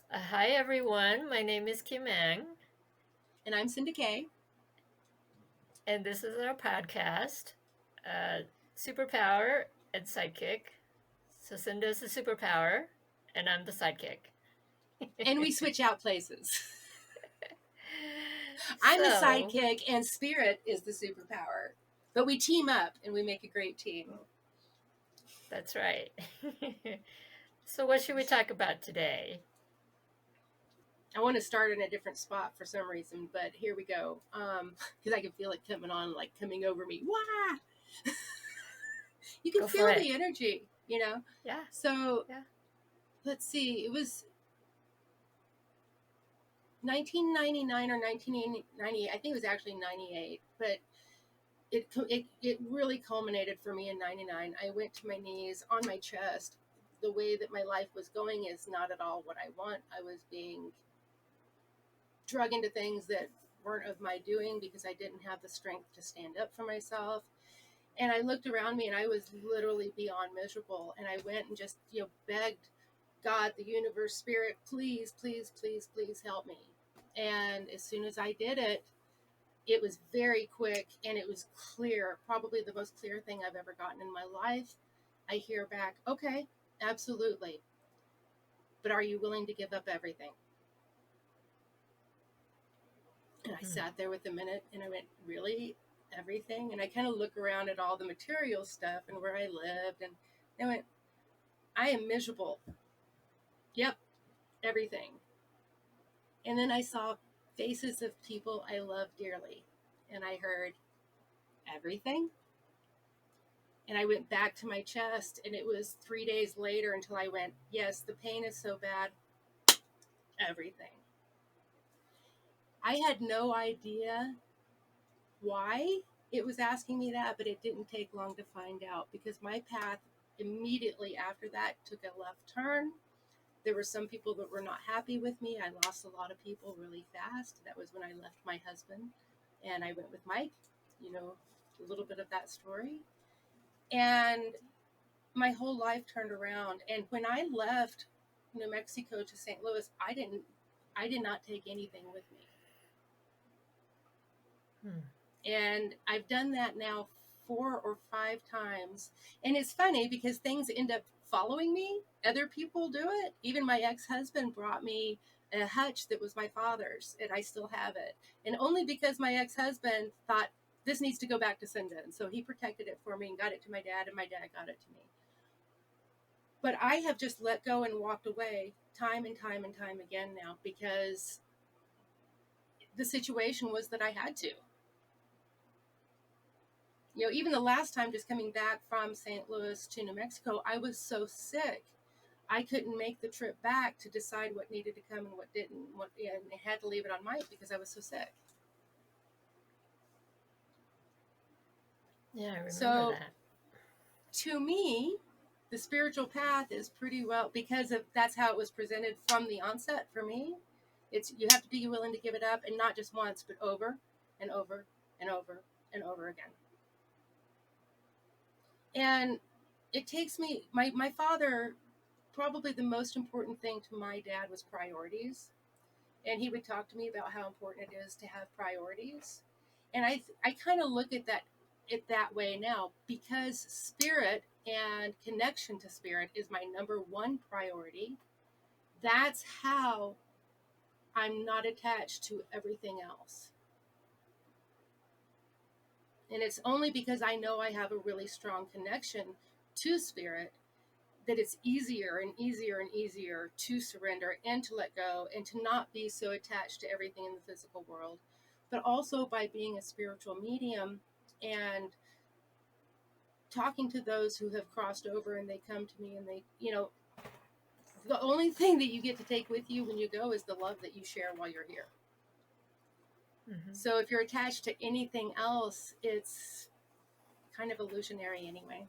Hi everyone, my name is Kim Ang, And I'm Cindy Kay. and this is our podcast, uh, Superpower and Sidekick. So Cinda's the superpower, and I'm the sidekick. And we switch out places. I'm the So, sidekick, and Spirit is the superpower. But we team up and we make a great team. that's right. So, what should we talk about today? I want to start in a different spot for some reason, but here we go. Because I can feel it coming on, like coming over me. Wah! You can Go for feel it. the energy. Yeah, So yeah. let's see. It was 1999 or 1998. I think it was actually 98, but it really culminated for me in 99. I went to my knees on my chest. The way that my life was going is not at all what I want. I was being drug into things that weren't of my doing because I didn't have the strength to stand up for myself. And I looked around me and I was literally beyond miserable. And I went and just, begged God, the universe, spirit, please, please, please, please help me. And as soon as I did it, it was very quick and it was clear, probably the most clear thing I've ever gotten in my life. I hear back, okay, absolutely. But are you willing to give up everything? And I Hmm. sat there with a minute and I went, really? Everything? And I kind of look around at all the material stuff and where I lived. And I went, I am miserable. Yep, everything. And then I saw faces of people I love dearly. And I heard, everything? And I went back to my chest, and it was 3 days later until I went, yes, the pain is so bad, everything. I had no idea why it was asking me that, but it didn't take long to find out because my path immediately after that took a left turn. There were some people that were not happy with me. I lost a lot of people really fast. That was when I left my husband and I went with Mike, you know, a little bit of that story. And my whole life turned around. And when I left New Mexico to St. Louis, I did not take anything with me. Hmm. And I've done that now 4 or 5 times. And it's funny because things end up following me. Other people do it. Even my ex-husband brought me a hutch that was my father's, and I still have it. And only because my ex-husband thought this needs to go back to Cinda. And so he protected it for me and got it to my dad, and my dad got it to me. But I have just let go and walked away time and time and time again now because the situation was that I had to. Even the last time just coming back from St. Louis to New Mexico, I was so sick. I couldn't make the trip back to decide what needed to come and what didn't. And I had to leave it on Mike because I was so sick. Yeah, I remember So that. to me, the spiritual path is pretty well because of that's how it was presented from the onset for me. It's you have to be willing to give it up and not just once, but over and over and over and over again. And it takes me my father, probably the most important thing to my dad was priorities. And he would talk to me about how important it is to have priorities. And I kind of look at that way now because spirit and connection to spirit is my number one priority. That's how I'm not attached to everything else. And it's only because I know I have a really strong connection to spirit that it's easier and easier and easier to surrender and to let go and to not be so attached to everything in the physical world. But also by being a spiritual medium and talking to those who have crossed over and they come to me and the only thing that you get to take with you when you go is the love that you share while you're here. Hmm. So if you're attached to anything else, it's kind of illusionary anyway.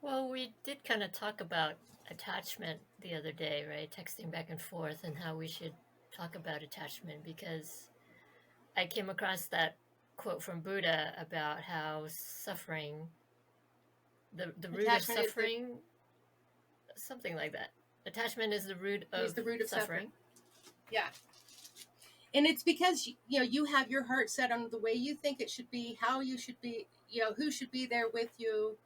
Well, we did kind of talk about attachment the other day, right? Texting back and forth and how we should talk about attachment because I came across that quote from Buddha about how suffering, the root of Attachment is the suffering, something like that. Attachment is the root Is of the root of suffering. Yeah. And it's because, you have your heart set on the way you think it should be, how you should be, who should be there with you.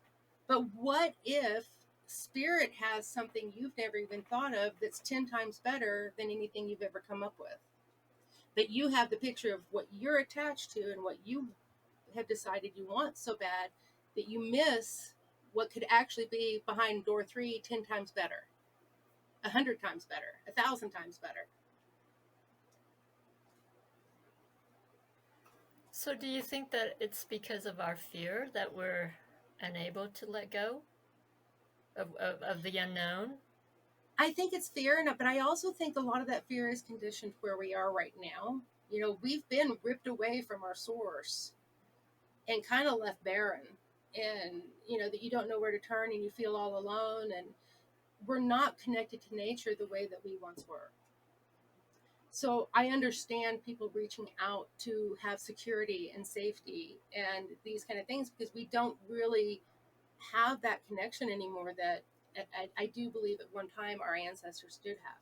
But what if spirit has something you've never even thought of that's 10 times better than anything you've ever come up with? That you have the picture of what you're attached to and what you have decided you want so bad that you miss what could actually be behind door 3 10 times better, 100 times better, 1,000 times better. So, do you think that it's because of our fear that we're unable to let go of the unknown? I think it's fear, but I also think a lot of that fear is conditioned where we are right now. We've been ripped away from our source and kind of left barren, and that you don't know where to turn and you feel all alone, and we're not connected to nature the way that we once were. So I understand people reaching out to have security and safety and these kind of things, because we don't really have that connection anymore that I do believe at one time our ancestors did have.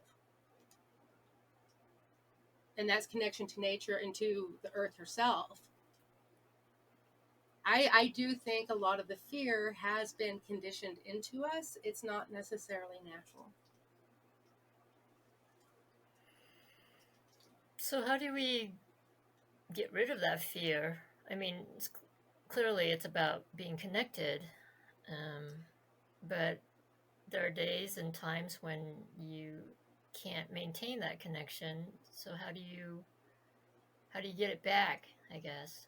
And that's connection to nature and to the earth herself. I do think a lot of the fear has been conditioned into us. It's not necessarily natural. So, how do we get rid of that fear? I mean, clearly it's about being connected, but there are days and times when you can't maintain that connection. So, how do you get it back? I guess.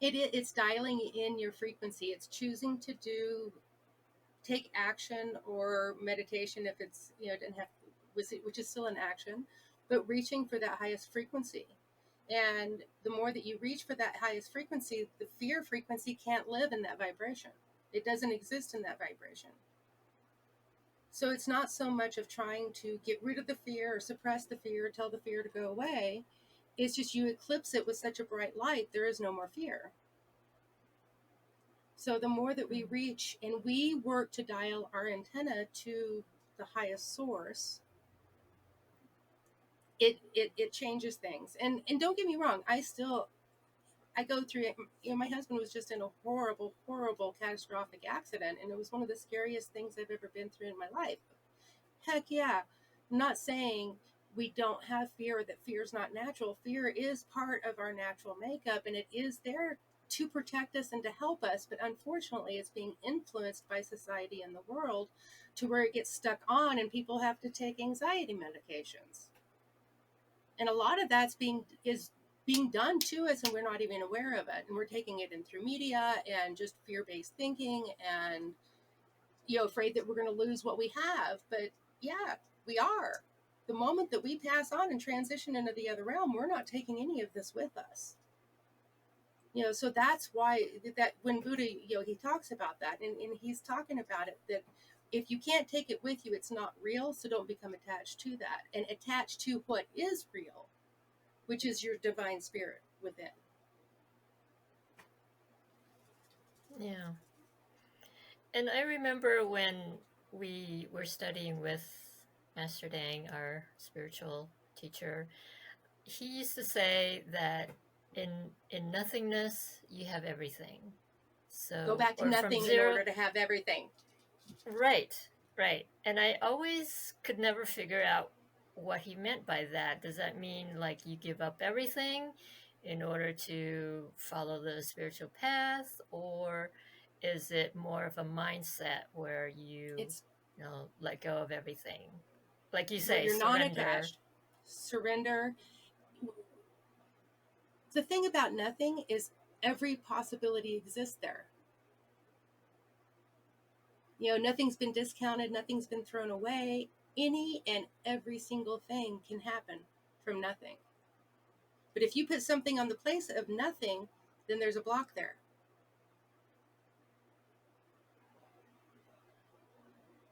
It's dialing in your frequency. It's choosing to take action or meditation if it's didn't have, which is still an action, but reaching for that highest frequency. And the more that you reach for that highest frequency, the fear frequency can't live in that vibration. It doesn't exist in that vibration. So it's not so much of trying to get rid of the fear or suppress the fear or tell the fear to go away. It's just you eclipse it with such a bright light, there is no more fear. So the more that we reach and we work to dial our antenna to the highest source, it changes things. And don't get me wrong, I go through it. My husband was just in a horrible, horrible, catastrophic accident, and it was one of the scariest things I've ever been through in my life. Heck yeah. I'm not saying we don't have fear, that fear is not natural. Fear is part of our natural makeup, and it is there to protect us and to help us. But unfortunately, it's being influenced by society and the world to where it gets stuck on, and people have to take anxiety medications. And a lot of that's being done to us, and we're not even aware of it. And we're taking it in through media and just fear-based thinking, and afraid that we're going to lose what we have. But yeah, we are. The moment that we pass on and transition into the other realm, we're not taking any of this with us. So that's why that when Buddha, he talks about that, and he's talking about it, that if you can't take it with you, it's not real. So don't become attached to that, and attach to what is real, which is your divine spirit within. Yeah. And I remember when we were studying with Master Dang, our spiritual teacher, he used to say that in nothingness you have everything. So Go back to or from nothing in zero. order to have everything. Right, right. And I always could never figure out what he meant by that. Does that mean like you give up everything in order to follow the spiritual path, or is it more of a mindset where It's let go of everything? Like you where say, you're surrender. non-attached. Surrender. The thing about nothing is every possibility exists there. Nothing's been discounted, nothing's been thrown away. Any and every single thing can happen from nothing. But if you put something on the place of nothing, then there's a block there.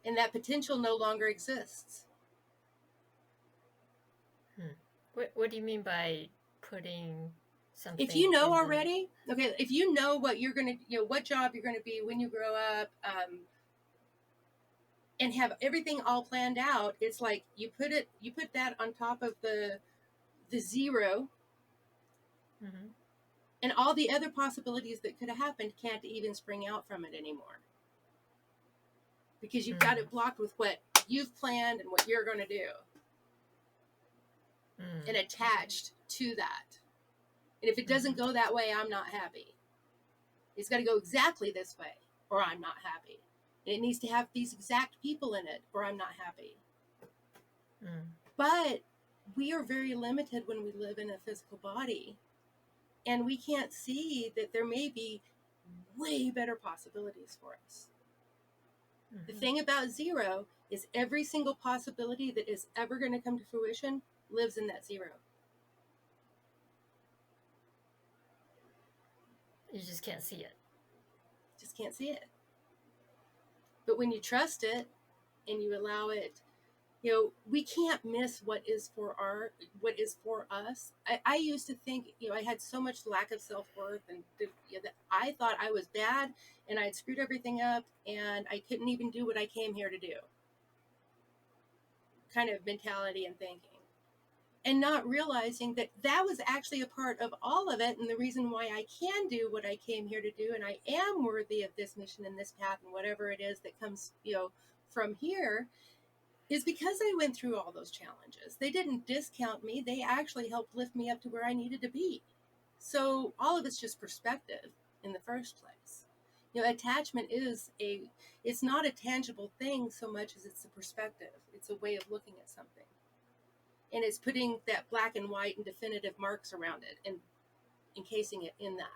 And that potential no longer exists. What do you mean by putting something? If you know already, okay, if you know what you're going to, what job you're going to be when you grow up, and have everything all planned out, it's like you put that on top of the zero, Mm-hmm. and all the other possibilities that could have happened can't even spring out from it anymore, because you've got it blocked with what you've planned and what you're going to do, and attached to that. And if it doesn't go that way, I'm not happy. It's got to go exactly this way, or I'm not happy. And it needs to have these exact people in it, or I'm not happy. But we are very limited when we live in a physical body, and we can't see that there may be way better possibilities for us. The thing about zero is every single possibility that is ever going to come to fruition lives in that zero. You just can't see it. Just can't see it. But when you trust it and you allow it, we can't miss what is for us. I used to think, I had so much lack of self-worth, and that I thought I was bad and I'd screwed everything up and I couldn't even do what I came here to do. Kind of mentality and thinking. And not realizing that that was actually a part of all of it, and the reason why I can do what I came here to do, and I am worthy of this mission and this path and whatever it is that comes, from here, is because I went through all those challenges. They didn't discount me. They actually helped lift me up to where I needed to be. So all of it's just perspective in the first place. Attachment it's not a tangible thing so much as it's a perspective. It's a way of looking at something. And it's putting that black and white and definitive marks around it and encasing it in that.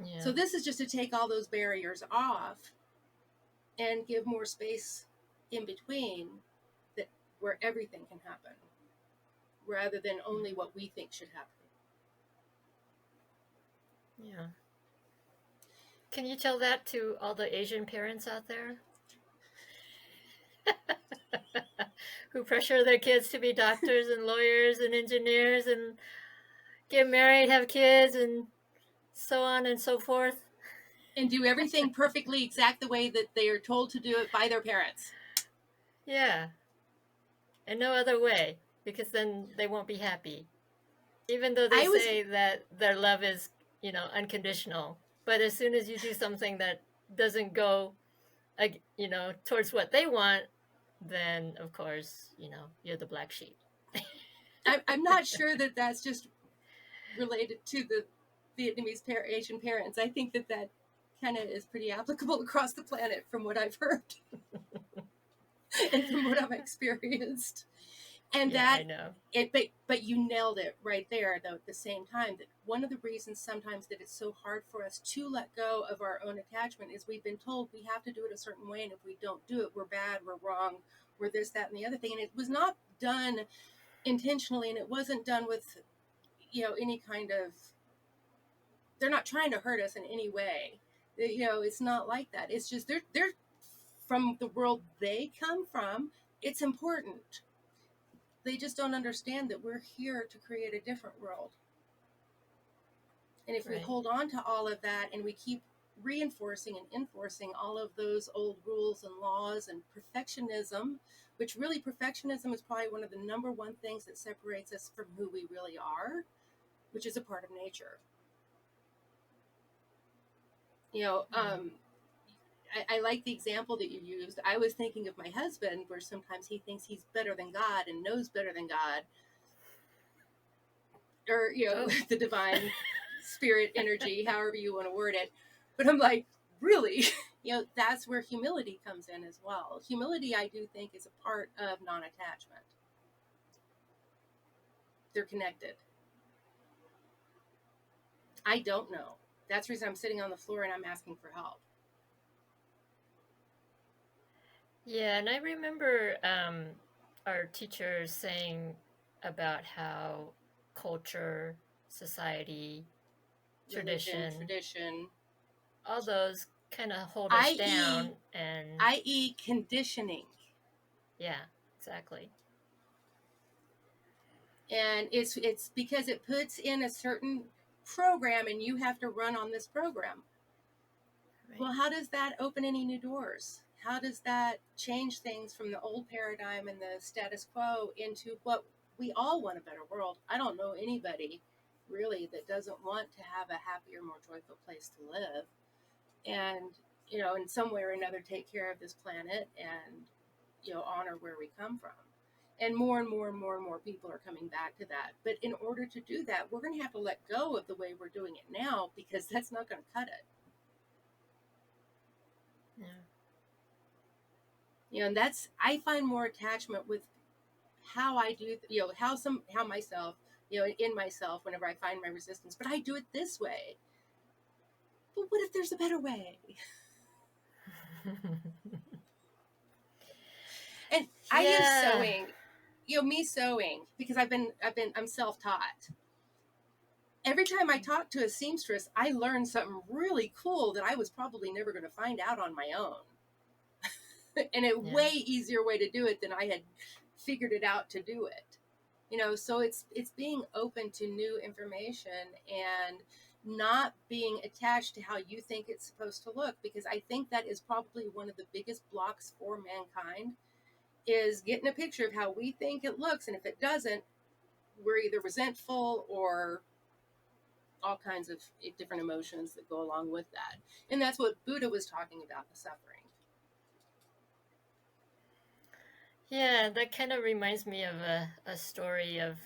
Yeah. So this is just to take all those barriers off and give more space in between, that where everything can happen, rather than only what we think should happen. Yeah. Can you tell that to all the Asian parents out there who pressure their kids to be doctors and lawyers and engineers and get married, have kids, and so on and so forth? And do everything perfectly exact the way that they are told to do it by their parents. Yeah. And no other way, because then they won't be happy. Even though they say that their love is, unconditional. But as soon as you do something that doesn't go, towards what they want, then of course, you're the black sheep. I'm not sure that that's just related to the Vietnamese Asian parents. I think that kind of is pretty applicable across the planet, from what I've heard and from what I've experienced. And yeah, I know. But you nailed it right there, though, at the same time, that one of the reasons sometimes that it's so hard for us to let go of our own attachment is we've been told we have to do it a certain way, and if we don't do it, we're bad, we're wrong, we're this, that, and the other thing. And it was not done intentionally, and it wasn't done with, any kind of, they're not trying to hurt us in any way. It's not like that. It's just they're from the world they come from. It's important. They just don't understand that we're here to create a different world. And if we hold on to all of that and we keep reinforcing and enforcing all of those old rules and laws and perfectionism, which really perfectionism is probably one of the number one things that separates us from who we really are, which is a part of nature. I like the example that you used. I was thinking of my husband, where sometimes he thinks he's better than God and knows better than God, or the divine spirit energy, however you want to word it. But I'm like, really? That's where humility comes in as well. Humility, I do think, is a part of non-attachment. They're connected. I don't know. That's the reason I'm sitting on the floor and I'm asking for help. Yeah, and I remember our teacher saying about how culture, society, tradition, all those kind of hold us down, and i.e. conditioning. Yeah, exactly. And it's because it puts in a certain program and you have to run on this program. Right. Well, how does that open any new doors? How does that change things from the old paradigm and the status quo into what we all want, a better world? I don't know anybody really that doesn't want to have a happier, more joyful place to live. And, in some way or another, take care of this planet and, honor where we come from. And more and more and more and more people are coming back to that. But in order to do that, we're going to have to let go of the way we're doing it now, because that's not going to cut it. Yeah. And I find more attachment with how I do, how myself, in myself, whenever I find my resistance, but I do it this way. But what if there's a better way? And I use Yeah. sewing, me sewing, because I'm self-taught. Every time I talk to a seamstress, I learn something really cool that I was probably never going to find out on my own. And a Yeah. way easier way to do it than I had figured it out to do it. So it's being open to new information and not being attached to how you think it's supposed to look, because I think that is probably one of the biggest blocks for mankind, is getting a picture of how we think it looks, and if it doesn't, we're either resentful or all kinds of different emotions that go along with that. And that's what Buddha was talking about, the suffering. Yeah, that kind of reminds me of a story of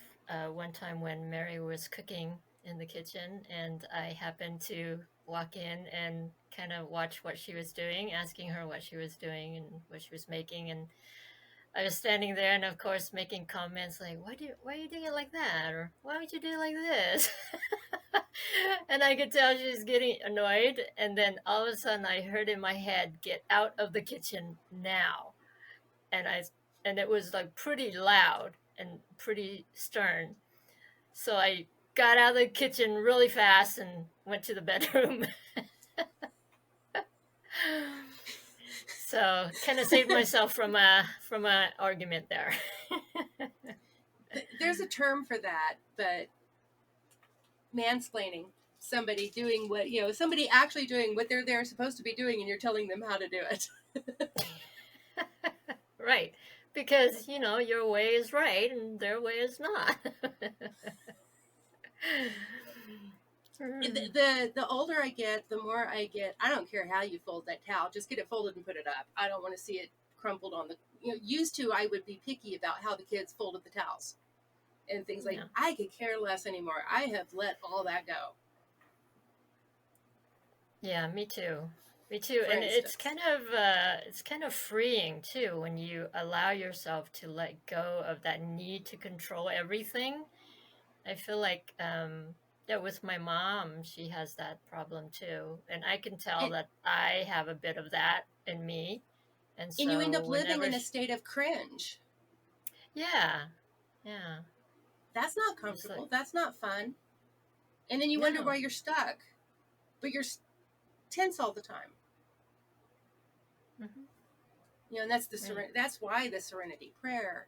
one time when Mary was cooking in the kitchen, and I happened to walk in and kind of watch what she was doing, asking her what she was doing and what she was making. And I was standing there and, of course, making comments like, why are you doing it like that? Or why would you do it like this? And I could tell she's getting annoyed. And then all of a sudden, I heard in my head, get out of the kitchen now. And and it was like pretty loud and pretty stern. So I got out of the kitchen really fast and went to the bedroom. So kind of saved myself from a argument there. There's a term for that, but mansplaining, somebody doing what, somebody actually doing what they're supposed to be doing, and you're telling them how to do it. Right, because your way is right and their way is not. The older I get, the more I get, I don't care how you fold that towel, just get it folded and put it up. I don't want to see it crumpled on the, used to, I would be picky about how the kids folded the towels and things like, Yeah. I could care less anymore. I have let all that go. Yeah, me too. Me too. For And instance, it's kind of freeing too when you allow yourself to let go of that need to control everything. I feel like yeah, with my mom, she has that problem too. And I can tell and, that I have a bit of that in me. And and you end so up living whenever in a state of cringe. yeah. Yeah. That's not It's like comfortable. That's not fun. And then you wonder why no. you're stuck, but you're tense all the time. Hmm. And that's Right. that's why the serenity prayer.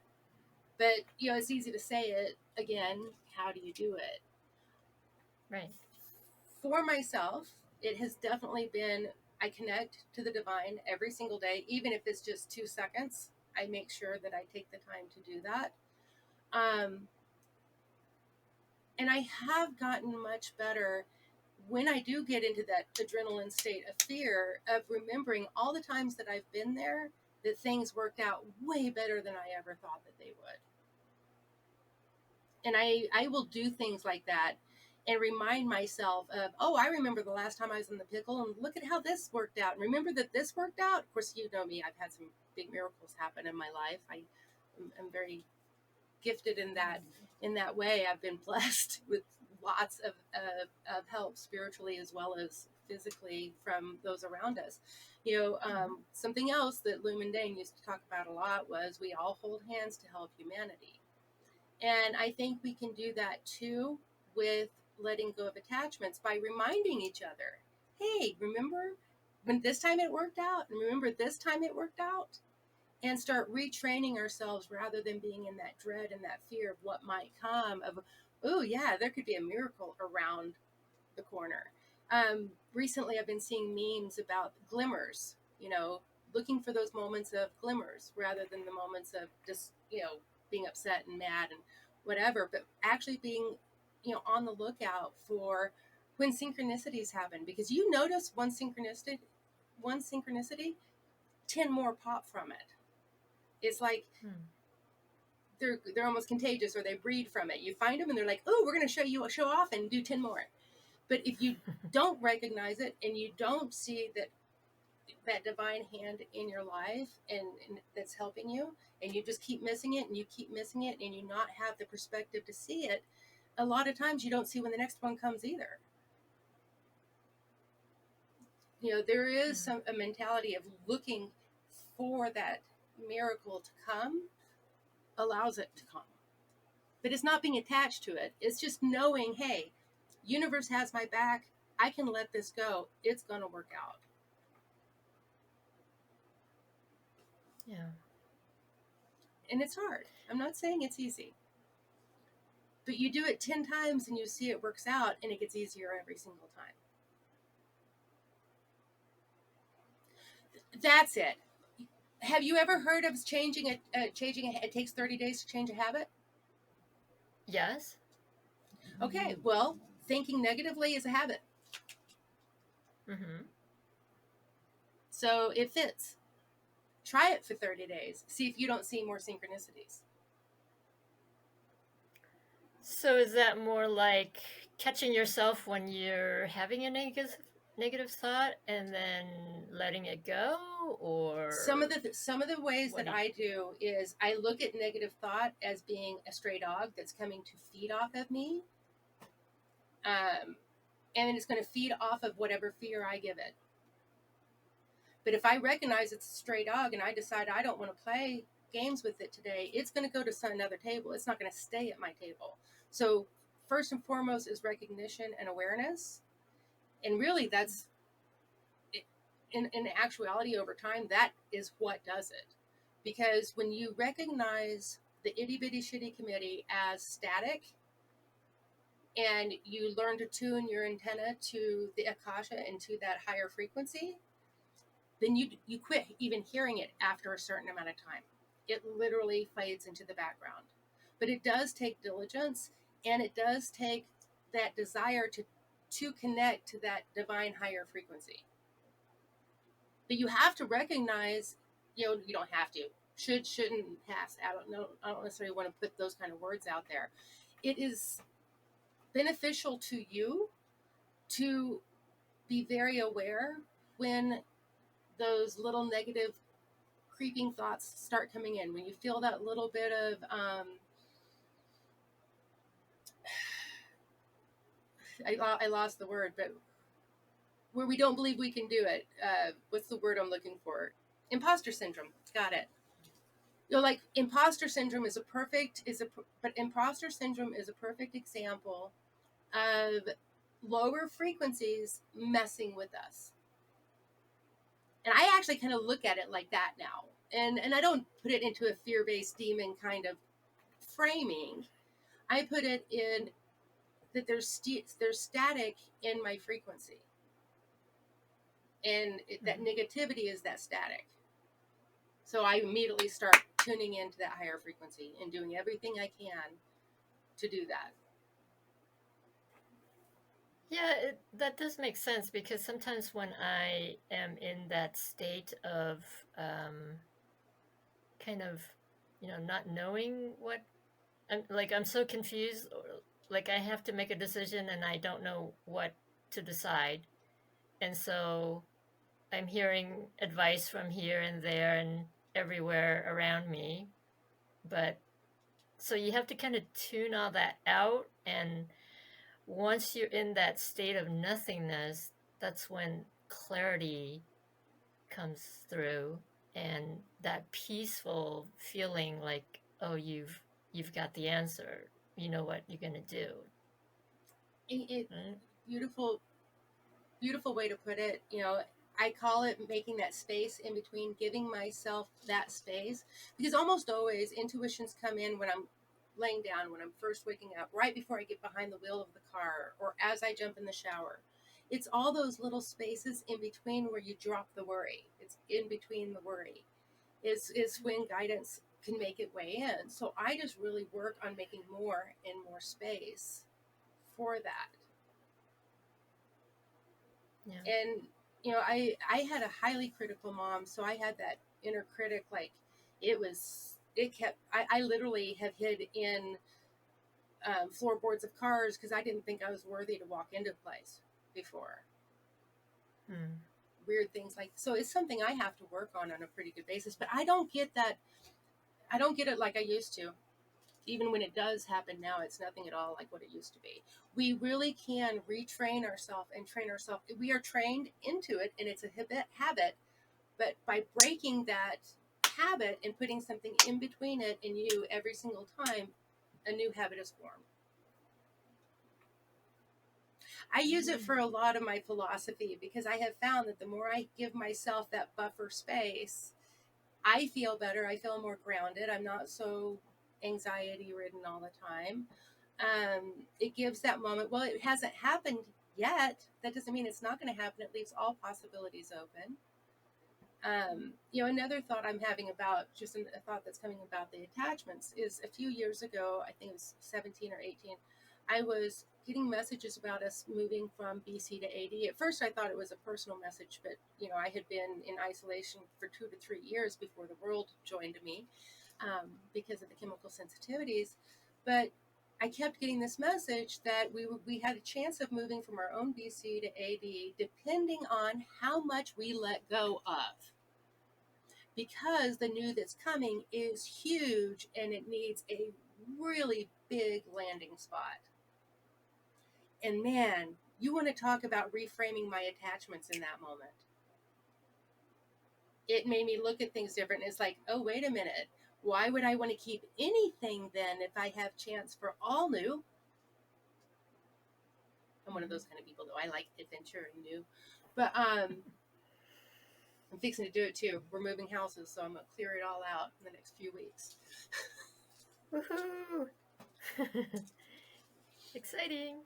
But it's easy to say it again. How do you do it? Right. For myself, it has definitely been, I connect to the divine every single day, even if it's just 2 seconds. I make sure that I take the time to do that. Um, and I have gotten much better when I do get into that adrenaline state of fear, of remembering all the times that I've been there, that things worked out way better than I ever thought that they would. And I will do things like that and remind myself of, oh, I remember the last time I was in the pickle, and look at how this worked out. And remember that this worked out. Of course, you know me, I've had some big miracles happen in my life. I'm very gifted in that way. I've been blessed with lots of help spiritually as well as physically from those around us. Something else that Lou Dang used to talk about a lot was, we all hold hands to help humanity. And I think we can do that too with letting go of attachments by reminding each other, hey, remember when this time it worked out? And remember this time it worked out? And start retraining ourselves rather than being in that dread and that fear of what might come, of, oh, yeah, there could be a miracle around the corner. Recently I've been seeing memes about glimmers, looking for those moments of glimmers rather than the moments of just, being upset and mad and whatever, but actually being, on the lookout for when synchronicities happen, because you notice one synchronicity, 10 more pop from it. It's like Hmm. they're almost contagious, or they breed from it. You find them and they're like, oh, we're going to show off and do 10 more. But if you don't recognize it and you don't see that divine hand in your life, and that's helping you, and you just keep missing it and you keep missing it, and you not have the perspective to see it, a lot of times you don't see when the next one comes either. There is Yeah. a mentality of looking for that miracle to come, allows it to come, but it's not being attached to it. It's just knowing, hey, universe has my back. I can let this go. It's going to work out. Yeah. And it's hard. I'm not saying it's easy, but you do it 10 times and you see it works out, and it gets easier every single time. That's it. Have you ever heard of it takes 30 days to change a habit? Yes. Okay, well, thinking negatively is a habit. Mm-hmm. So it fits. Try it for 30 days. See if you don't see more synchronicities. So is that more like catching yourself when you're having a negative thought and then letting it go, or Some of the ways what that do you? I do is I look at negative thought as being a stray dog that's coming to feed off of me, um, and it's going to feed off of whatever fear I give it. But if I recognize it's a stray dog and I decide I don't want to play games with it today, it's going to go to another table. It's not going to stay at my table. So first and foremost is recognition and awareness, and really that's in actuality, over time, that is what does it. Because when you recognize the itty bitty shitty committee as static, and you learn to tune your antenna to the akasha and to that higher frequency, then you quit even hearing it after a certain amount of time. It literally fades into the background. But it does take diligence, and it does take that desire to connect to that divine higher frequency. But you have to recognize, you don't have to. Shouldn't, pass. I don't know. I don't necessarily want to put those kind of words out there. It is beneficial to you to be very aware when those little negative creeping thoughts start coming in. When you feel that little bit of I lost the word, but where we don't believe we can do it. What's the word I'm looking for? Imposter syndrome. Got it. Like imposter syndrome but imposter syndrome is a perfect example of lower frequencies messing with us. And I actually kind of look at it like that now. And I don't put it into a fear-based demon kind of framing. I put it in that there's static in my frequency, and that Mhm. negativity is that static. So I immediately start tuning into that higher frequency and doing everything I can to do that. Yeah, that does make sense because sometimes when I am in that state of um, kind of, not knowing what I'm so confused, or like I have to make a decision and I don't know what to decide. And so I'm hearing advice from here and there and everywhere around me. But so you have to kind of tune all that out. And once you're in that state of nothingness, that's when clarity comes through, and that peaceful feeling like, oh, you've got the answer. You know what you're going to do. Right? Beautiful, beautiful way to put it. I call it making that space in between, giving myself that space, because almost always intuitions come in when I'm laying down, when I'm first waking up, right before I get behind the wheel of the car, or as I jump in the shower. It's all those little spaces in between where you drop the worry. It's in between the worry. Is when guidance can make it way in. So I just really work on making more and more space for that. Yeah. And I had a highly critical mom, so I had that inner critic. Like it kept. I literally have hid in floorboards of cars because I didn't think I was worthy to walk into a place before. Hmm. Weird things like, so it's something I have to work on a pretty good basis. But I don't get that. I don't get it like I used to. Even when it does happen now, it's nothing at all like what it used to be. We really can retrain ourselves and train ourselves. We are trained into it, and it's a habit. But by breaking that habit and putting something in between it and you every single time, a new habit is formed. I use it for a lot of my philosophy because I have found that the more I give myself that buffer space, I feel better. I feel more grounded. I'm not so anxiety ridden all the time. It gives that moment. Well, it hasn't happened yet. That doesn't mean it's not going to happen. It leaves all possibilities open. Another thought I'm having about just a thought that's coming about the attachments is a few years ago, I think it was 17 or 18, I was getting messages about us moving from BC to AD. At first, I thought it was a personal message, but I had been in isolation for 2 to 3 years before the world joined me because of the chemical sensitivities. But I kept getting this message that we had a chance of moving from our own BC to AD depending on how much we let go of. Because the new that's coming is huge and it needs a really big landing spot. And man, you want to talk about reframing my attachments in that moment. It made me look at things different. It's like, oh, wait a minute. Why would I want to keep anything then if I have chance for all new? I'm one of those kind of people, though. I like adventure and new. But I'm fixing to do it too. We're moving houses, so I'm going to clear it all out in the next few weeks. Woohoo! Exciting.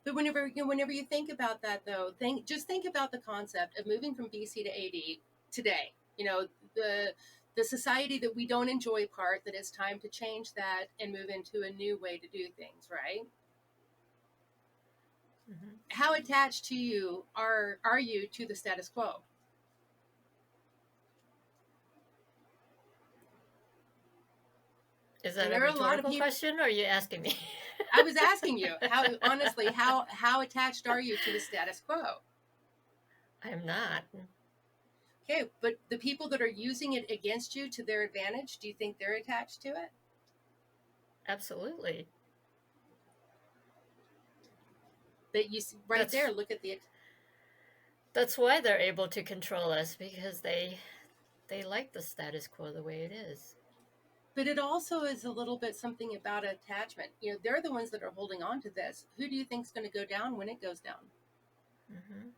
But whenever you think about that, though, think about the concept of moving from BC to AD today. The society that we don't enjoy part, that it's time to change that and move into a new way to do things, right? Mm-hmm. How attached to you are you to the status quo? Is And that a there are a lot of rhetorical people. question, or are you asking me? I was asking you, how attached are you to the status quo? I'm not. Okay, but the people that are using it against you to their advantage, do you think they're attached to it? Absolutely. That you see right That's there, look at the. that's why they're able to control us, because they like the status quo the way it is. But it also is a little bit something about attachment. They're the ones that are holding on to this. Who do you think is going to go down when it goes down? Mm-hmm.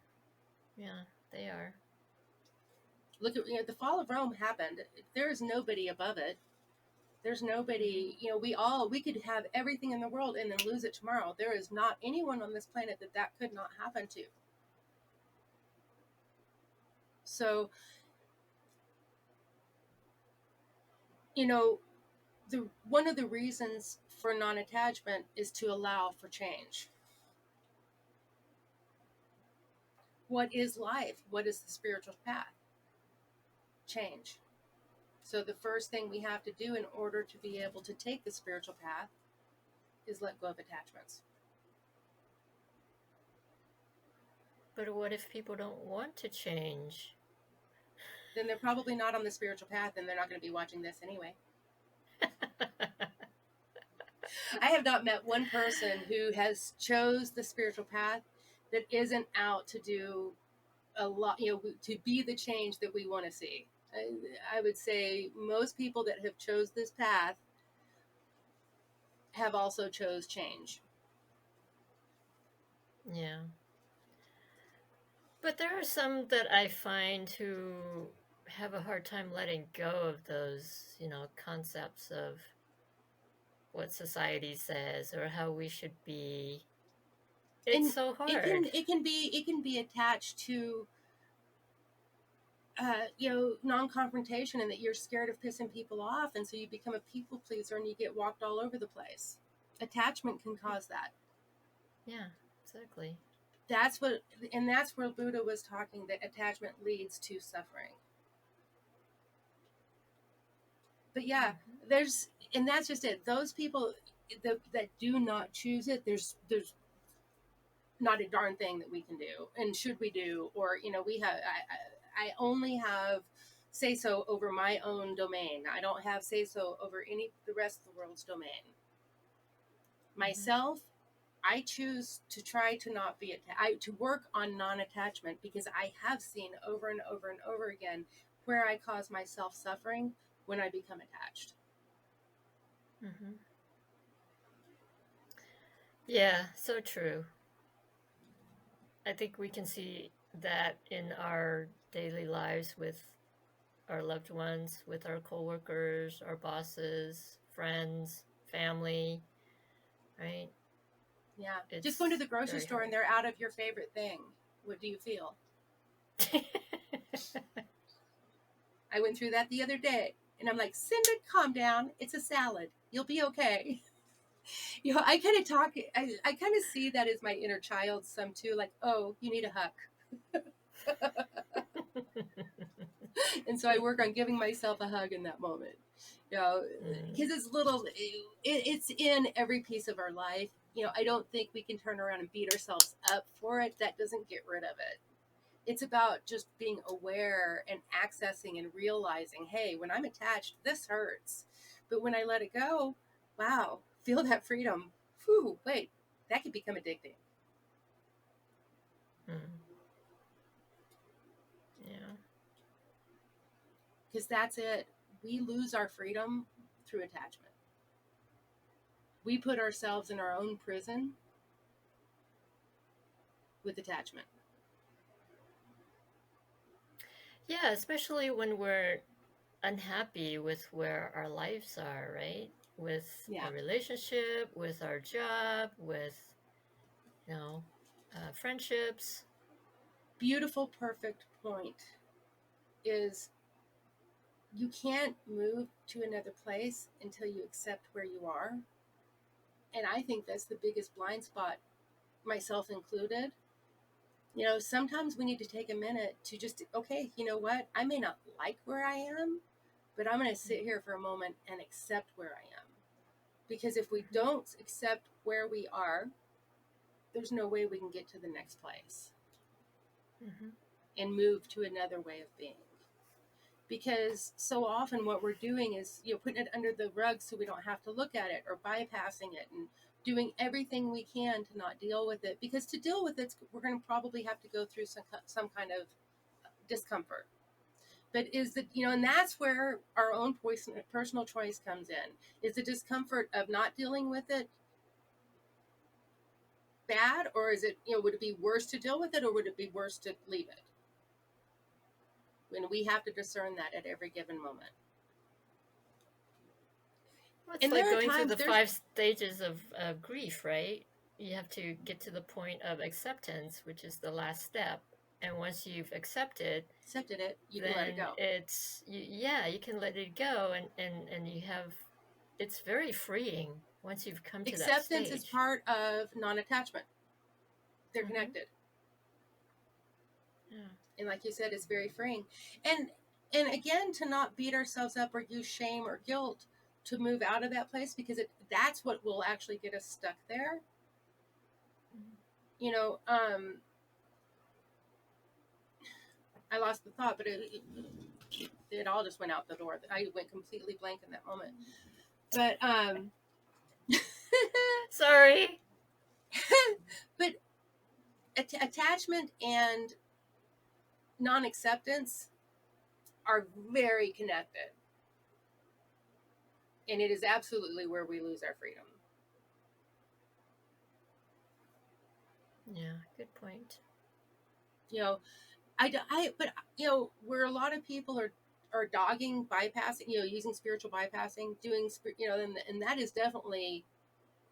Yeah, they are. Look at the fall of Rome happened. There is nobody above it. There's nobody. We could have everything in the world and then lose it tomorrow. There is not anyone on this planet that could not happen to. So the one of the reasons for non-attachment is to allow for change. What is life? What is the spiritual path? Change. So the first thing we have to do in order to be able to take the spiritual path is let go of attachments. But what if people don't want to change? Then they're probably not on the spiritual path and they're not going to be watching this anyway. I have not met one person who has chose the spiritual path that isn't out to do a lot, to be the change that we want to see. I would say most people that have chose this path have also chose change. Yeah. But there are some that I find who have a hard time letting go of those, concepts of what society says or how we should be. It's And so hard. it can be attached to non-confrontation, and that you're scared of pissing people off, and so you become a people pleaser and you get walked all over the place. Attachment can cause that. Yeah, exactly. That's what, and that's where Buddha was talking, that attachment leads to suffering. But yeah, Mm-hmm. and that's just it. Those people that do not choose it, there's not a darn thing that we can do, and should we do, or we have. I only have say so over my own domain. I don't have say so over any the rest of the world's domain. Mm-hmm. Myself, I choose to try to not be to work on non-attachment, because I have seen over and over and over again where I cause myself suffering when I become attached. Mm-hmm. Yeah, so true. I think we can see that in our daily lives with our loved ones, with our coworkers, our bosses, friends, family, right? Yeah, just going to It's the grocery very store and hard. they're out of your favorite thing. What do you feel? I went through that the other day, and I'm like, Cinder, calm down. It's a salad. You'll be okay. I kind of talk. I kind of see that as my inner child some too. Like, oh, you need a hug, and so I work on giving myself a hug in that moment. Mm. Because it's little. It's in every piece of our life. I don't think we can turn around and beat ourselves up for it. That doesn't get rid of it. It's about just being aware and accessing and realizing, hey, when I'm attached, this hurts. But when I let it go, wow, feel that freedom. Whew, wait, that could become addicting. Mm. Yeah. Because that's it. We lose our freedom through attachment. We put ourselves in our own prison with attachment. Yeah, especially when we're unhappy with where our lives are, right? With Yeah. a relationship, with our job, with, you know, friendships. Beautiful, perfect point is, you can't move to another place until you accept where you are. And I think that's the biggest blind spot, myself included. Sometimes we need to take a minute to just, okay, you know what? I may not like where I am, but I'm going to sit here for a moment and accept where I am. Because if we Mm-hmm. don't accept where we are, there's no way we can get to the next place Mm-hmm. and move to another way of being. Because so often what we're doing is, putting it under the rug so we don't have to look at it, or bypassing it, and doing everything we can to not deal with it. Because to deal with it, we're going to probably have to go through some kind of discomfort. But is that, and that's where our own personal choice comes in. Is the discomfort of not dealing with it bad, or is it, would it be worse to deal with it, or would it be worse to leave it? When we have to discern that at every given moment. Well, it's And like there are going through times the there's five stages of grief, right? You have to get to the point of acceptance, which is the last step. And once you've accepted, accepted it, you can let it then go. yeah, you can let it go, and you have, it's very freeing once you've come to that Acceptance is stage. part of non-attachment. They're Mm-hmm. connected. Yeah. And like you said, it's very freeing. And again, to not beat ourselves up or use shame or guilt to move out of that place, because that's what will actually get us stuck there. Mm-hmm. You know, I lost the thought, but it all just went out the door. I went completely blank in that moment. But Sorry. but attachment and non-acceptance are very connected, and it is absolutely where we lose our freedom. Yeah, good point. You know, but where a lot of people are dogging bypassing, using spiritual bypassing, doing, and that is definitely,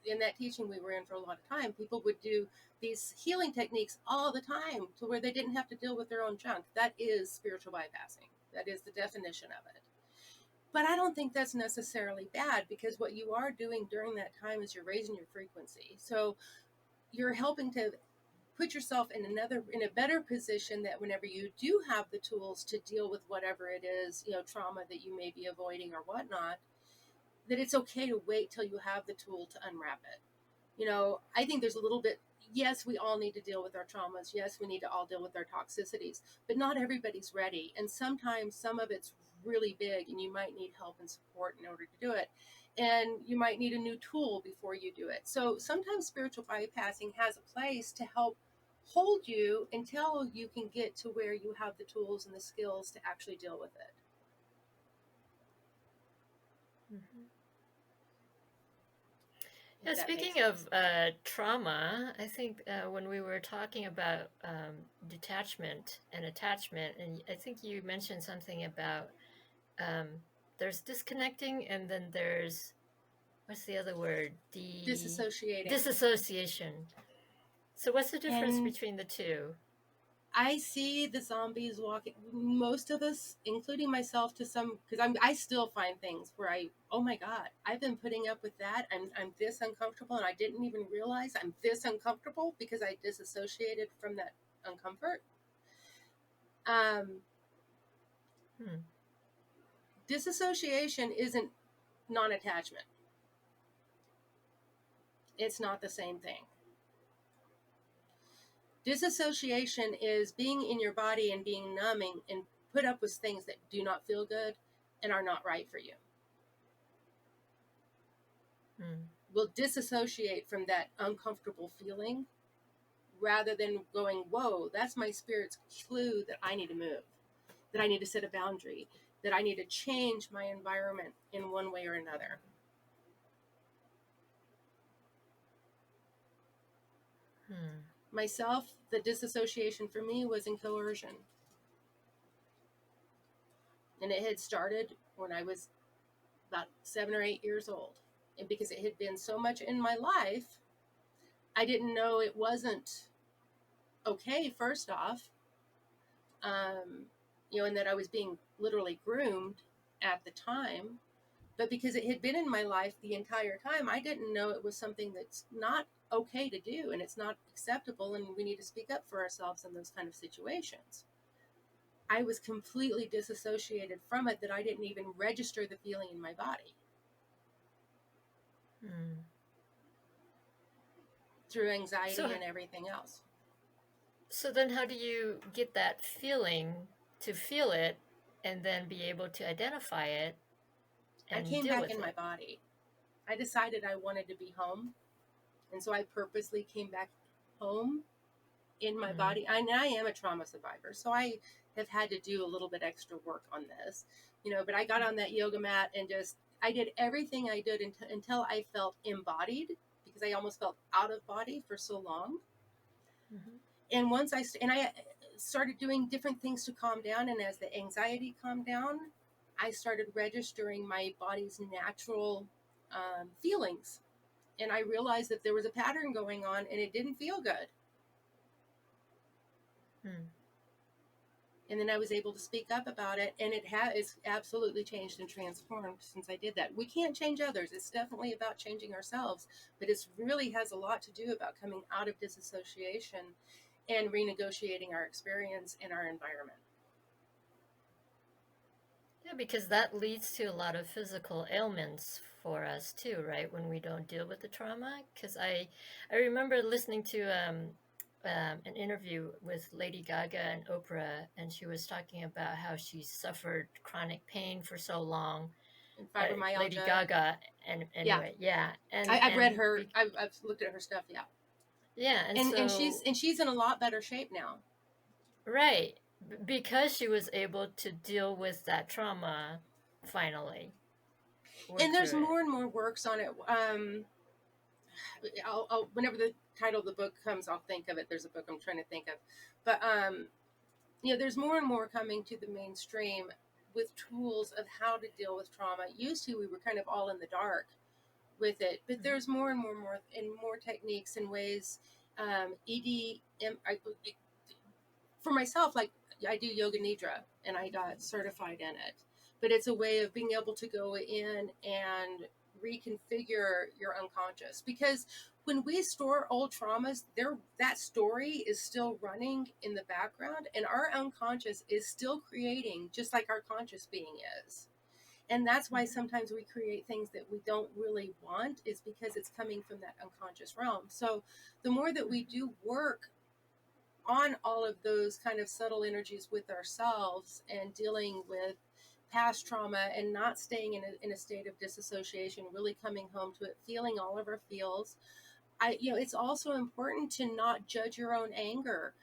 in that teaching we were in for a lot of time, people would do these healing techniques all the time to where they didn't have to deal with their own junk. That is spiritual bypassing. That is the definition of it. But I don't think that's necessarily bad, because what you are doing during that time is you're raising your frequency. So you're helping to put yourself in a better position, that whenever you do have the tools to deal with whatever it is, trauma that you may be avoiding or whatnot, that it's okay to wait till you have the tool to unwrap it. I think there's a little bit, yes, we all need to deal with our traumas. Yes, we need to all deal with our toxicities, but not everybody's ready. And sometimes some of it's really big and you might need help and support in order to do it. And you might need a new tool before you do it. So sometimes spiritual bypassing has a place to help hold you until you can get to where you have the tools and the skills to actually deal with it. Mm-hmm. Yeah, speaking of trauma, I think when we were talking about detachment and attachment, and I think you mentioned something about there's disconnecting, and then there's, what's the other word? Disassociating. Disassociation. So what's the difference And between the two? I see the zombies walking. Most of us, including myself, to some, because I still find things where oh my God, I've been putting up with that. I'm this uncomfortable, and I didn't even realize I'm this uncomfortable because I disassociated from that uncomfort. Hmm. Disassociation isn't non-attachment. It's not the same thing. Disassociation is being in your body and being numbing and put up with things that do not feel good and are not right for you. Will disassociate from that uncomfortable feeling rather than going, whoa, that's my spirit's clue that I need to move, that I need to set a boundary, that I need to change my environment in one way or another. Myself, the disassociation for me was in coercion. And it had started when I was about 7 or 8 years old. And because it had been so much in my life, I didn't know it wasn't okay, first off, and that I was being literally groomed at the time. But because it had been in my life the entire time, I didn't know it was something that's not okay to do, and it's not acceptable, and we need to speak up for ourselves in those kind of situations. I was completely disassociated from it, that I didn't even register the feeling in my body. Through anxiety and everything else. So then how do you get that feeling to feel it and then be able to identify it and I came deal back with in it? my body. I decided I wanted to be home. And so I purposely came back home in my body. I am a trauma survivor, so I have had to do a little bit extra work on this, but I got on that yoga mat and I did everything I did until I felt embodied, because I almost felt out of body for so long. And once I started doing different things to calm down, and as the anxiety calmed down, I started registering my body's natural feelings. And I realized that there was a pattern going on, and it didn't feel good. And then I was able to speak up about it, and it's absolutely changed and transformed since I did that. We can't change others. It's definitely about changing ourselves, but it really has a lot to do about coming out of disassociation and renegotiating our experience and our environment. Yeah, because that leads to a lot of physical ailments for us too, right? When we don't deal with the trauma. Because I remember listening to an interview with Lady Gaga and Oprah, and she was talking about how she suffered chronic pain for so long. And fibromyalgia. Lady Gaga, and anyway, yeah. And I've read her. I've looked at her stuff. Yeah. Yeah, and she's in a lot better shape now. Right, because she was able to deal with that trauma finally. And there's more and more works on it. I'll whenever the title of the book comes, I'll think of it. There's a book I'm trying to think of, but there's more and more coming to the mainstream with tools of how to deal with trauma. Used to, we were kind of all in the dark with it. But Mm-hmm. there's more and more techniques and ways. EDM, for myself, like I do yoga nidra and I got certified in it. But it's a way of being able to go in and reconfigure your unconscious, because when we store old traumas, there that story is still running in the background, and our unconscious is still creating just like our conscious being is. And that's why Mm-hmm. sometimes we create things that we don't really want, is because it's coming from that unconscious realm. So the more that we do work on all of those kind of subtle energies with ourselves and dealing with past trauma and not staying in a state of disassociation, really coming home to it, feeling all of our feels. It's also important to not judge your own anger.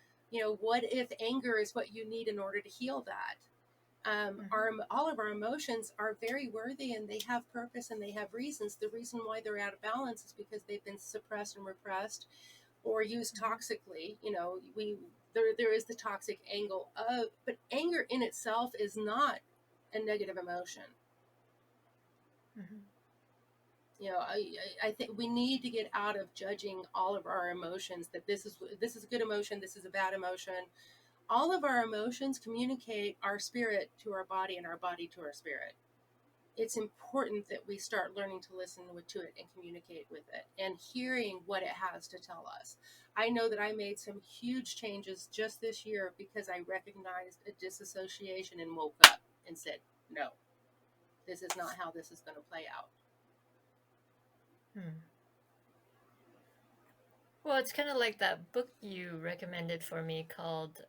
What if anger is what you need in order to heal that? Mm-hmm. All of our emotions are very worthy, and they have purpose and they have reasons. The reason why they're out of balance is because they've been suppressed and repressed or used Mm-hmm. toxically. There is the toxic angle of, but anger in itself is not a negative emotion. Mm-hmm. I think we need to get out of judging all of our emotions, that this is a good emotion, this is a bad emotion. All of our emotions communicate our spirit to our body and our body to our spirit. It's important that we start learning to listen to it and communicate with it and hearing what it has to tell us. I know that I made some huge changes just this year because I recognized a disassociation and woke up and said, no, this is not how this is going to play out. Hmm. Well, it's kind of like that book you recommended for me called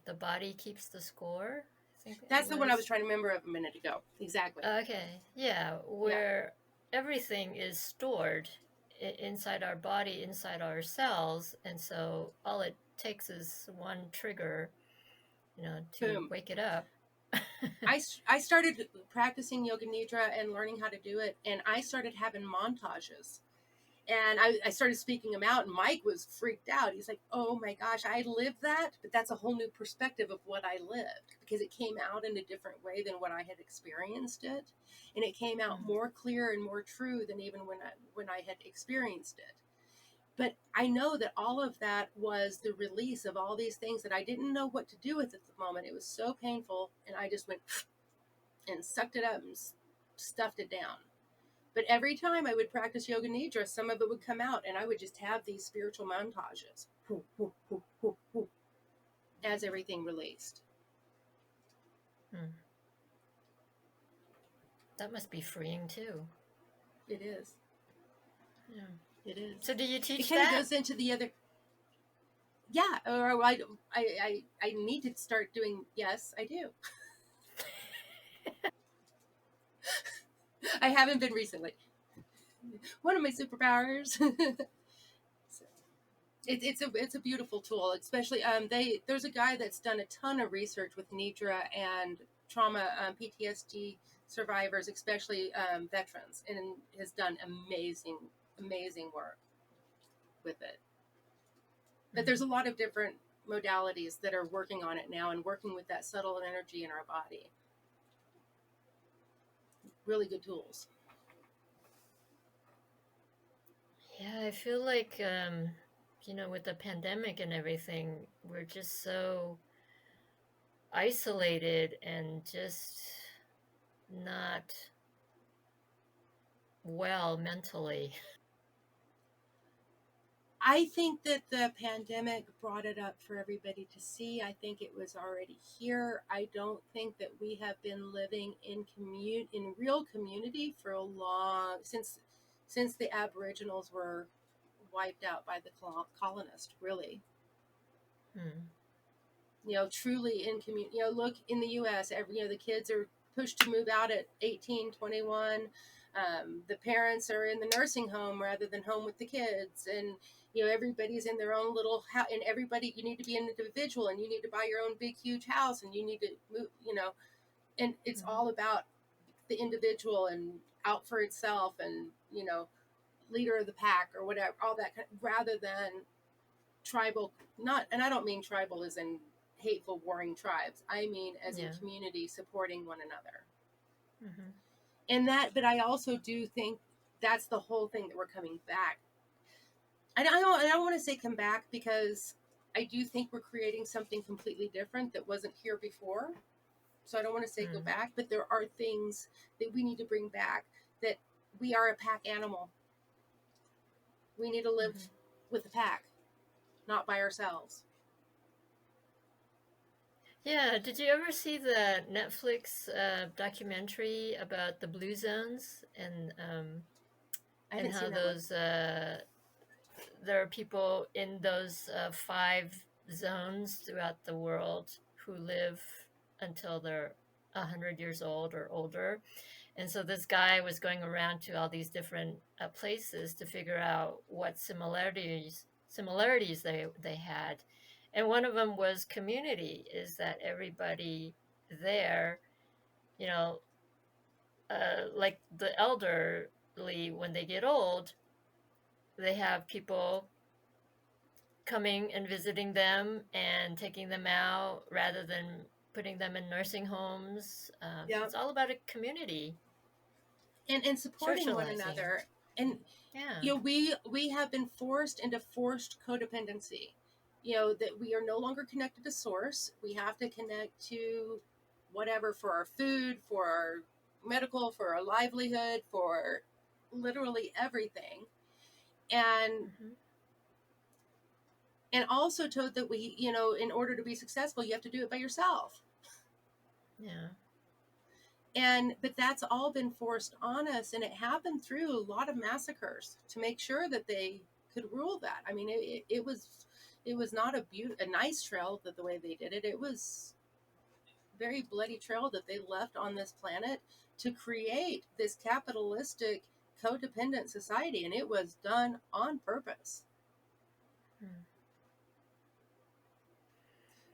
The Body Keeps the Score, I think it That's the one I was was. trying to remember of a minute ago. Exactly. Okay, yeah, Yeah. where everything is stored inside our body, inside our cells, and so all it takes is one trigger, to Boom. wake it up. I started practicing yoga nidra and learning how to do it, and I started having montages. And I started speaking them out, and Mike was freaked out. He's like, oh my gosh, I lived that, but that's a whole new perspective of what I lived, because it came out in a different way than what I had experienced it. And it came out Mm, more clear and more true than even when I had experienced it. But I know that all of that was the release of all these things that I didn't know what to do with at the moment. It was so painful, and I just went and sucked it up and stuffed it down. But every time I would practice yoga nidra, some of it would come out, and I would just have these spiritual montages as everything released. mm. That must be freeing too. It is. Yeah. It is. So do you It teach kind of that? goes into the other. Yeah, or I need to start doing. Yes, I do. I haven't been recently. One of my superpowers. So, it's a beautiful tool, especially there's a guy that's done a ton of research with nidra and trauma, PTSD survivors, especially veterans, and has done amazing work with it. But Mm. there's a lot of different modalities that are working on it now and working with that subtle energy in our body. Really good tools. Yeah, I feel like, with the pandemic and everything, we're just so isolated and just not well mentally. I think that the pandemic brought it up for everybody to see. I think it was already here. I don't think that we have been living in real community for a long since the Aboriginals were wiped out by the colonists. Really, Mm, truly in community. Look in the U.S. The kids are pushed to move out at 18, 21. The parents are in the nursing home rather than home with the kids, and everybody's in their own little house. And everybody, you need to be an individual, and you need to buy your own big huge house, and you need to move. And it's mm, all about the individual and out for itself, and leader of the pack or whatever. All that rather than tribal, not, and I don't mean tribal as in hateful warring tribes. I mean as in yeah. community supporting one another. Hmm. And that, but I also do think that's the whole thing that we're coming back. I don't want to say come back, because I do think we're creating something completely different that wasn't here before. So I don't want to say go Mm. back, but there are things that we need to bring back. That we are a pack animal. We need to live Mm-hmm. with a pack, not by ourselves. Yeah, did you ever see the Netflix documentary about the blue zones I and haven't how seen that one. those there are people in those five zones throughout the world who live until they're 100 years old or older. And so this guy was going around to all these different places to figure out what similarities they had. And one of them was community, is that everybody there, you know, like the elderly, when they get old, they have people coming and visiting them and taking them out rather than putting them in nursing homes. So Yeah, it's all about a community and supporting one socializing. another. And Yeah. we have been forced into forced codependency. That we are no longer connected to source. We have to connect to whatever, for our food, for our medical, for our livelihood, for literally everything. and Hmm. and also told that we, in order to be successful, you have to do it by yourself. Yeah. But that's all been forced on us, and it happened through a lot of massacres to make sure that they could rule that. I mean, it was not a nice trail, that the way they did it. It was very bloody trail that they left on this planet to create this capitalistic codependent society, and it was done on purpose. Mm.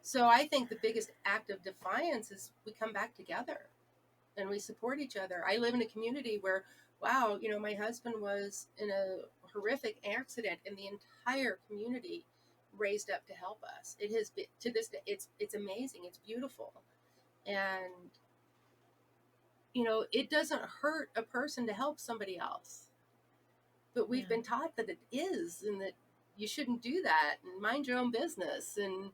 So I think the biggest act of defiance is we come back together and we support each other. I live in a community where, wow, my husband was in a horrific accident, and the entire community raised up to help us. It has been, to this day, it's amazing. It's beautiful. And it doesn't hurt a person to help somebody else. But we've Yeah. been taught that it is, and that you shouldn't do that, and mind your own business. And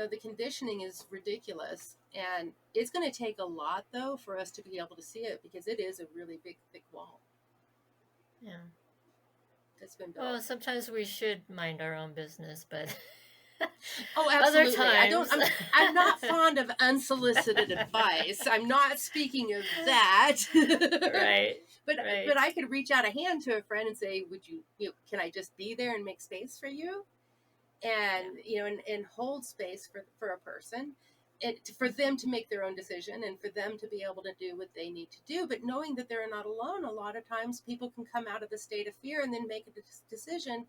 the conditioning is ridiculous. And it's going to take a lot, though, for us to be able to see it, because it is a really big, thick wall Yeah. that's been built. Well, sometimes we should mind our own business, but Oh, other absolutely. I don't. times, I'm not fond of unsolicited advice. I'm not speaking of that. right, but right, but I could reach out a hand to a friend and say, "Would can I just be there and make space for you?" yeah, And and hold space for a person, for them to make their own decision, and for them to be able to do what they need to do. But knowing that they're not alone, a lot of times people can come out of the state of fear and then make a decision.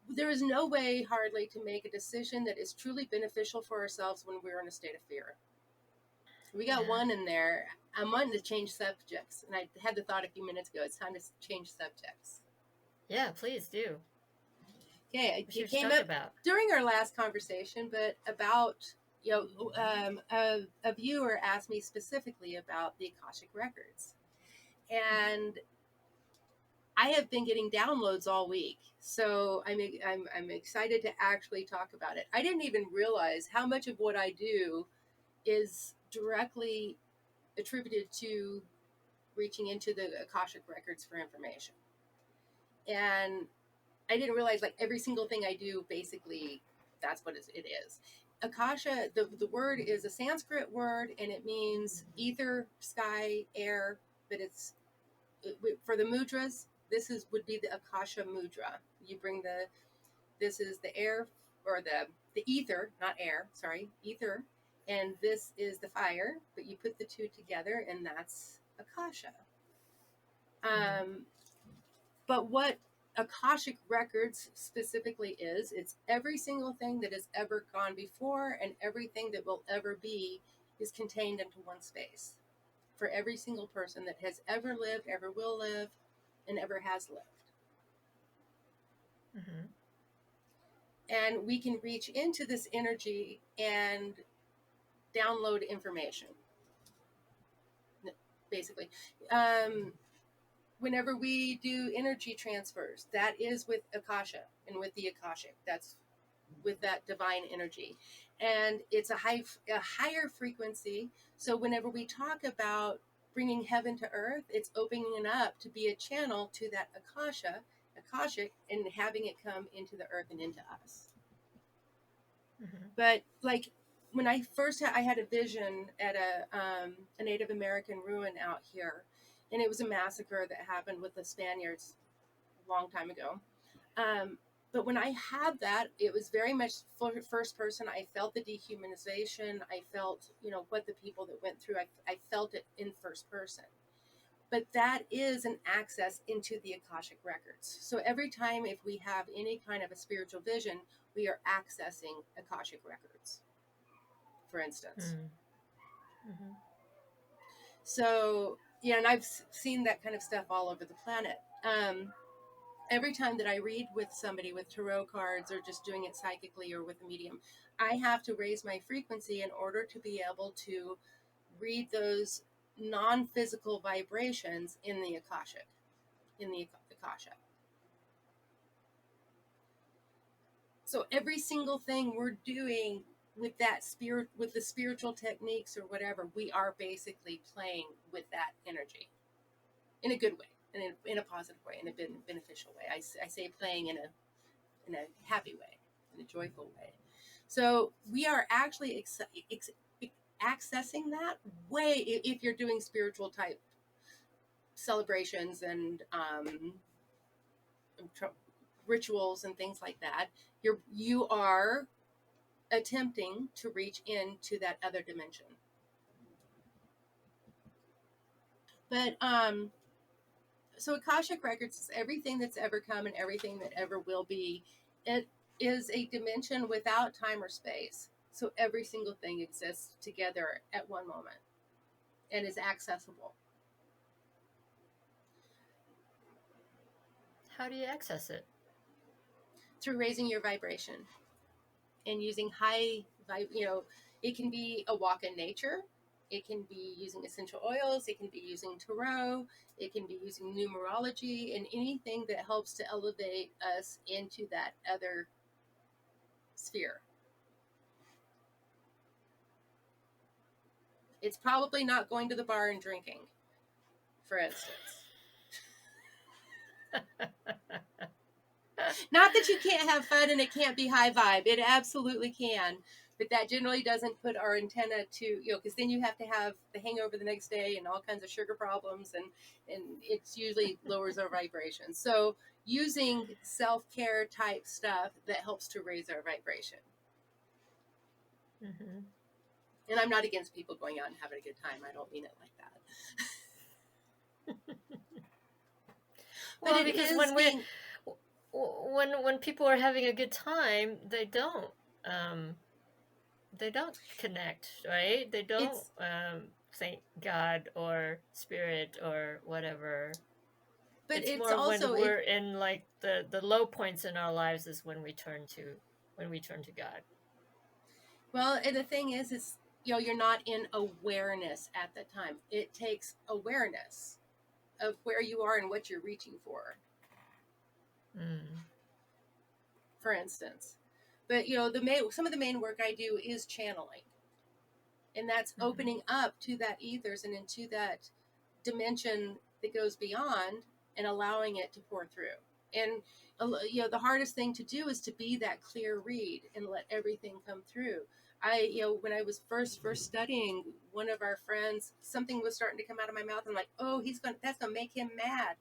There is no way hardly to make a decision that is truly beneficial for ourselves when we're in a state of fear. We got yeah, one in there. I'm wanting to change subjects, and I had the thought a few minutes ago. It's time to change subjects. yeah. Please do. Okay, We it should came talk up about. during our last conversation, but about a viewer asked me specifically about the Akashic records, Mhm. and I have been getting downloads all week, so I'm excited to actually talk about it. I didn't even realize how much of what I do is directly attributed to reaching into the Akashic records for information, and I didn't realize, like, every single thing I do, basically, that's what it is. Akasha, the word is a Sanskrit word, and it means ether, sky, air. But for the mudras. This would be the Akasha mudra. You bring this is the air, or the ether, not air. Sorry, ether, and this is the fire. But you put the two together, and that's Akasha. Mhm. Um, But what Akashic Records specifically is, it's every single thing that has ever gone before, and everything that will ever be is contained into one space for every single person that has ever lived, ever will live, and ever has lived. Mhm. And we can reach into this energy and download information, basically. Um, Whenever we do energy transfers, that is with Akasha and with the Akashic. That's with that divine energy, and it's a higher frequency. So whenever we talk about bringing heaven to earth, it's opening it up to be a channel to that Akashic, and having it come into the earth and into us. Mm-hmm. But like when I had a vision at a Native American ruin out here, and it was a massacre that happened with the Spaniards a long time ago. But when I had that, it was very much first person. I felt the dehumanization. I felt, what the people that went through, I felt it in first person. But that is an access into the Akashic records. So every time if we have any kind of a spiritual vision, we are accessing Akashic records, for instance. Mm-hmm. So, yeah, and I've seen that kind of stuff all over the planet. Every time that I read with somebody with tarot cards or just doing it psychically or with a medium, I have to raise my frequency in order to be able to read those non-physical vibrations in the Akashic, in the Akasha. So every single thing we're doing with that spirit, with the spiritual techniques or whatever, we are basically playing with that energy in a good way, in a positive way, in a beneficial way. I say playing in a happy way, in a joyful way. So we are actually accessing that way if you're doing spiritual type celebrations and rituals and things like that. You are attempting to reach into that other dimension. But so Akashic Records is everything that's ever come and everything that ever will be. It is a dimension without time or space. So every single thing exists together at one moment and is accessible. How do you access it? Through raising your vibration and using it can be a walk in nature. It can be using essential oils. It can be using tarot. It can be using numerology and anything that helps to elevate us into that other sphere. It's probably not going to the bar and drinking, for instance. Not that you can't have fun and it can't be high vibe. It absolutely can. But that generally doesn't put our antenna to, because then you have to have the hangover the next day and all kinds of sugar problems, and it's usually lowers our vibration. So using self-care type stuff that helps to raise our vibration. Mm-hmm. And I'm not against people going out and having a good time. I don't mean it like that. Well, because when people are having a good time, they don't connect, right? They don't thank God or spirit or whatever. But it's it's more also when we're in like the low points in our lives is when we turn to God. Well, and the thing is you're not in awareness at the time. It takes awareness of where you are and what you're reaching for instance. But some of the main work I do is channeling, and that's opening up to that ethers and into that dimension that goes beyond and allowing it to pour through. And the hardest thing to do is to be that clear read and let everything come through. When I was first studying, one of our friends, something was starting to come out of my mouth. I'm like, oh, that's gonna make him mad.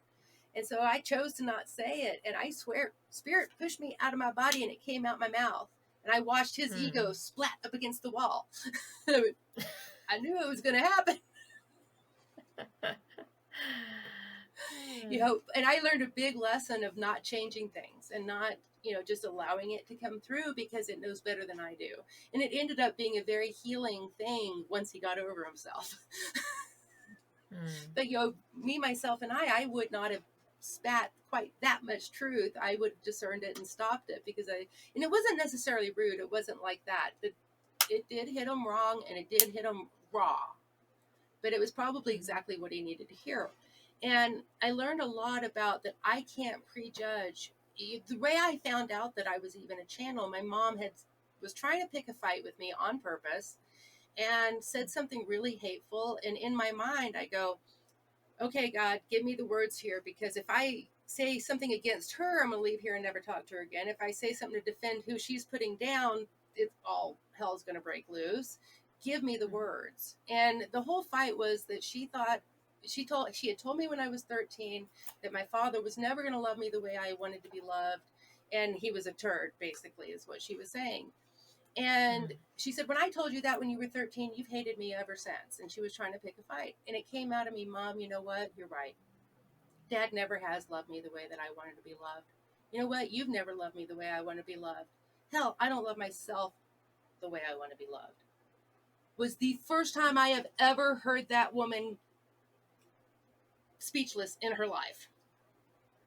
And so I chose to not say it. And I swear, spirit pushed me out of my body and it came out my mouth. And I watched his ego splat up against the wall. I knew it was going to happen. And I learned a big lesson of not changing things and not, just allowing it to come through because it knows better than I do. And it ended up being a very healing thing once he got over himself. But, me, myself, and I would not have spat quite that much truth. I would have discerned it and stopped it and it wasn't necessarily rude. It wasn't like that. It did hit him wrong and it did hit him raw, but it was probably exactly what he needed to hear. And I learned a lot about that I can't prejudge. The way I found out that I was even a channel, my mom was trying to pick a fight with me on purpose and said something really hateful. And in my mind, I go, okay, God, give me the words here, because if I say something against her, I'm going to leave here and never talk to her again. If I say something to defend who she's putting down, it's all hell's going to break loose. Give me the words. And the whole fight was that she had told me when I was 13 that my father was never going to love me the way I wanted to be loved, and he was a turd, basically, is what she was saying. And she said, when I told you that when you were 13, you've hated me ever since. And she was trying to pick a fight. And it came out of me, Mom, you know what? You're right. Dad never has loved me the way that I wanted to be loved. You know what? You've never loved me the way I want to be loved. Hell, I don't love myself the way I want to be loved. Was the first time I have ever heard that woman speechless in her life.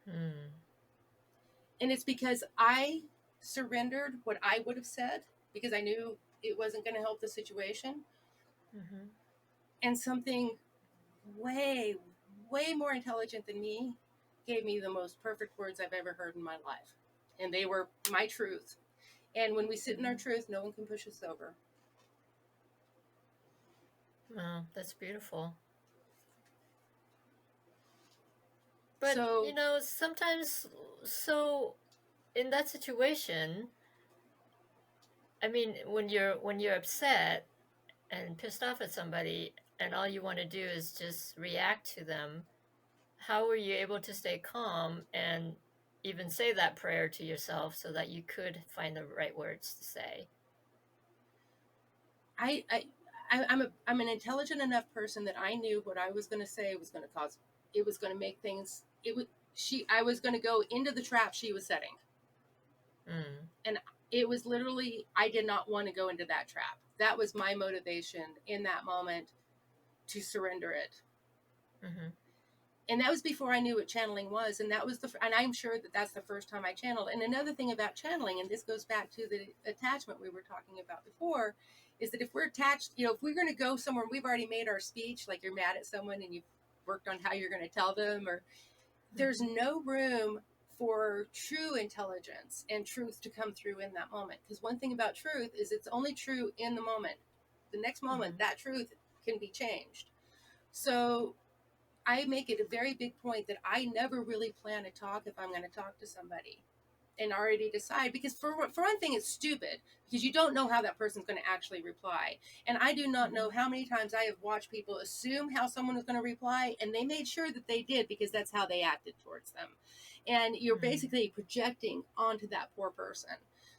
And it's because I surrendered what I would have said, because I knew it wasn't going to help the situation. And something way, way more intelligent than me gave me the most perfect words I've ever heard in my life. And they were my truth. And when we sit in our truth, no one can push us over. Wow, that's beautiful. But, sometimes, so in that situation, I mean, when you're upset and pissed off at somebody and all you want to do is just react to them, how were you able to stay calm and even say that prayer to yourself so that you could find the right words to say? I'm an intelligent enough person that I knew what I was going to say was going to cause, it was going to make things, I was going to go into the trap she was setting. And it was literally, I did not want to go into that trap. That was my motivation in that moment, to surrender it. And that was before I knew what channeling was. And and I'm sure that that's the first time I channeled. And another thing about channeling, and this goes back to the attachment we were talking about before, is that if we're attached, if we're going to go somewhere, we've already made our speech, like you're mad at someone and you've worked on how you're going to tell them, or there's no room for true intelligence and truth to come through in that moment. Because one thing about truth is it's only true in the moment. The next moment, that truth can be changed. So I make it a very big point that I never really plan to talk if I'm going to talk to somebody, and already decide, because for one thing, it's stupid, because you don't know how that person's going to actually reply. And I do not know how many times I have watched people assume how someone was going to reply, and they made sure that they did, because that's how they acted towards them. And you're basically projecting onto that poor person.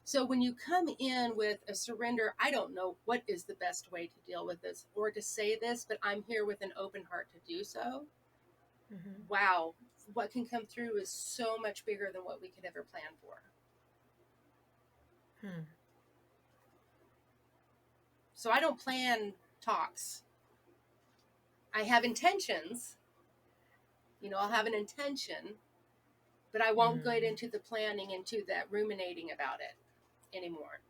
So when you come in with a surrender, I don't know what is the best way to deal with this or to say this, but I'm here with an open heart to do so. Wow, what can come through is so much bigger than what we could ever plan for. So I don't plan talks. I have intentions. I'll have an intention, but I won't get into the planning, into that ruminating about it anymore,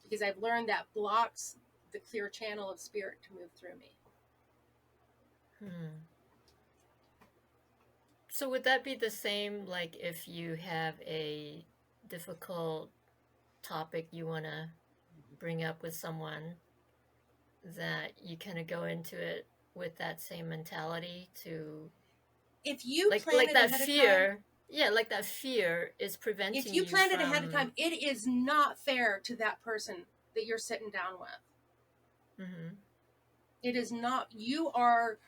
because I've learned that blocks the clear channel of spirit to move through me. So would that be the same, like if you have a difficult topic you want to bring up with someone, that you kind of go into it with that same mentality to, if you like that fear, like that fear is preventing you. If you plan it ahead of time, it is not fair to that person that you're sitting down with. It is not. You are.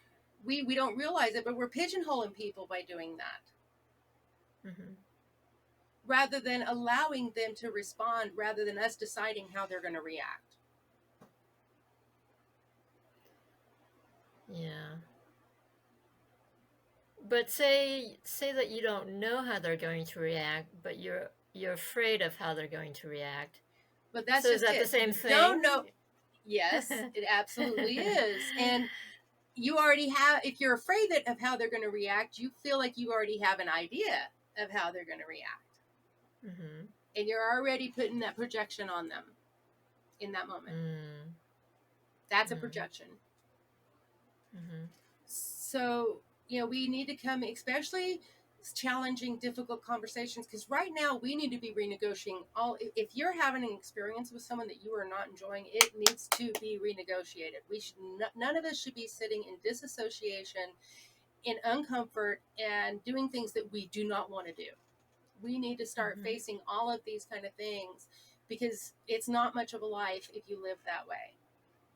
We don't realize it, but we're pigeonholing people by doing that. Rather than allowing them to respond, rather than us deciding how they're going to react. Yeah. But say that you don't know how they're going to react, but you're afraid of how they're going to react. But that's so just is that it. the same thing? No. Yes, it absolutely is. And you already have, if you're afraid of how they're going to react, you feel like you already have an idea of how they're going to react. And you're already putting that projection on them in that moment. That's a projection. So we need to come, especially challenging, difficult conversations, because right now we need to be renegotiating all. If you're having an experience with someone that you are not enjoying, it needs to be renegotiated. We should none of us should be sitting in disassociation, in uncomfort, and doing things that we do not want to do. We need to start Mm-hmm. facing all of these kind of things, because it's not much of a life if you live that way.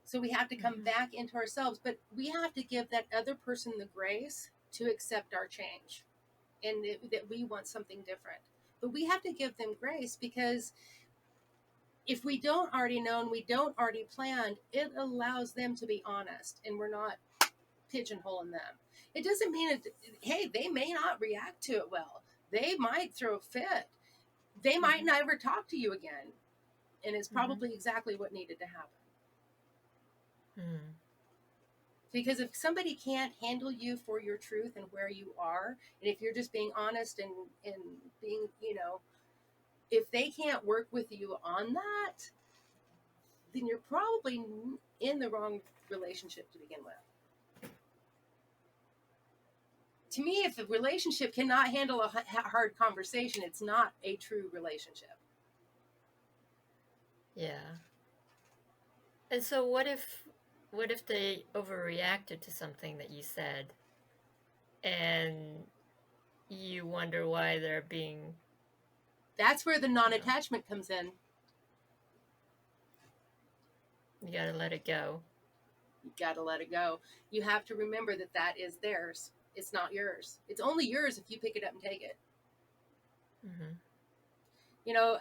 So we have to come Mm-hmm. back into ourselves, but we have to give that other person the grace to accept our change, and that we want something different. But we have to give them grace, because if we don't already know and we don't already planned, it allows them to be honest, and we're not pigeonholing them. It doesn't mean it, hey, they may not react to it well. They might throw a fit. They might Mm-hmm. never talk to you again. And it's Mm-hmm. probably exactly what needed to happen. Mm. Because if somebody can't handle you for your truth and where you are, and if you're just being honest and being, if they can't work with you on that, then you're probably in the wrong relationship to begin with. To me, if a relationship cannot handle a hard conversation, it's not a true relationship. Yeah. And so what if they overreacted to something that you said and you wonder why they're being, That's where the you know, non-attachment comes in. you got to let it go. You got to let it go. You have to remember that that is theirs. It's not yours. It's only yours if you pick it up and take it. Mm-hmm.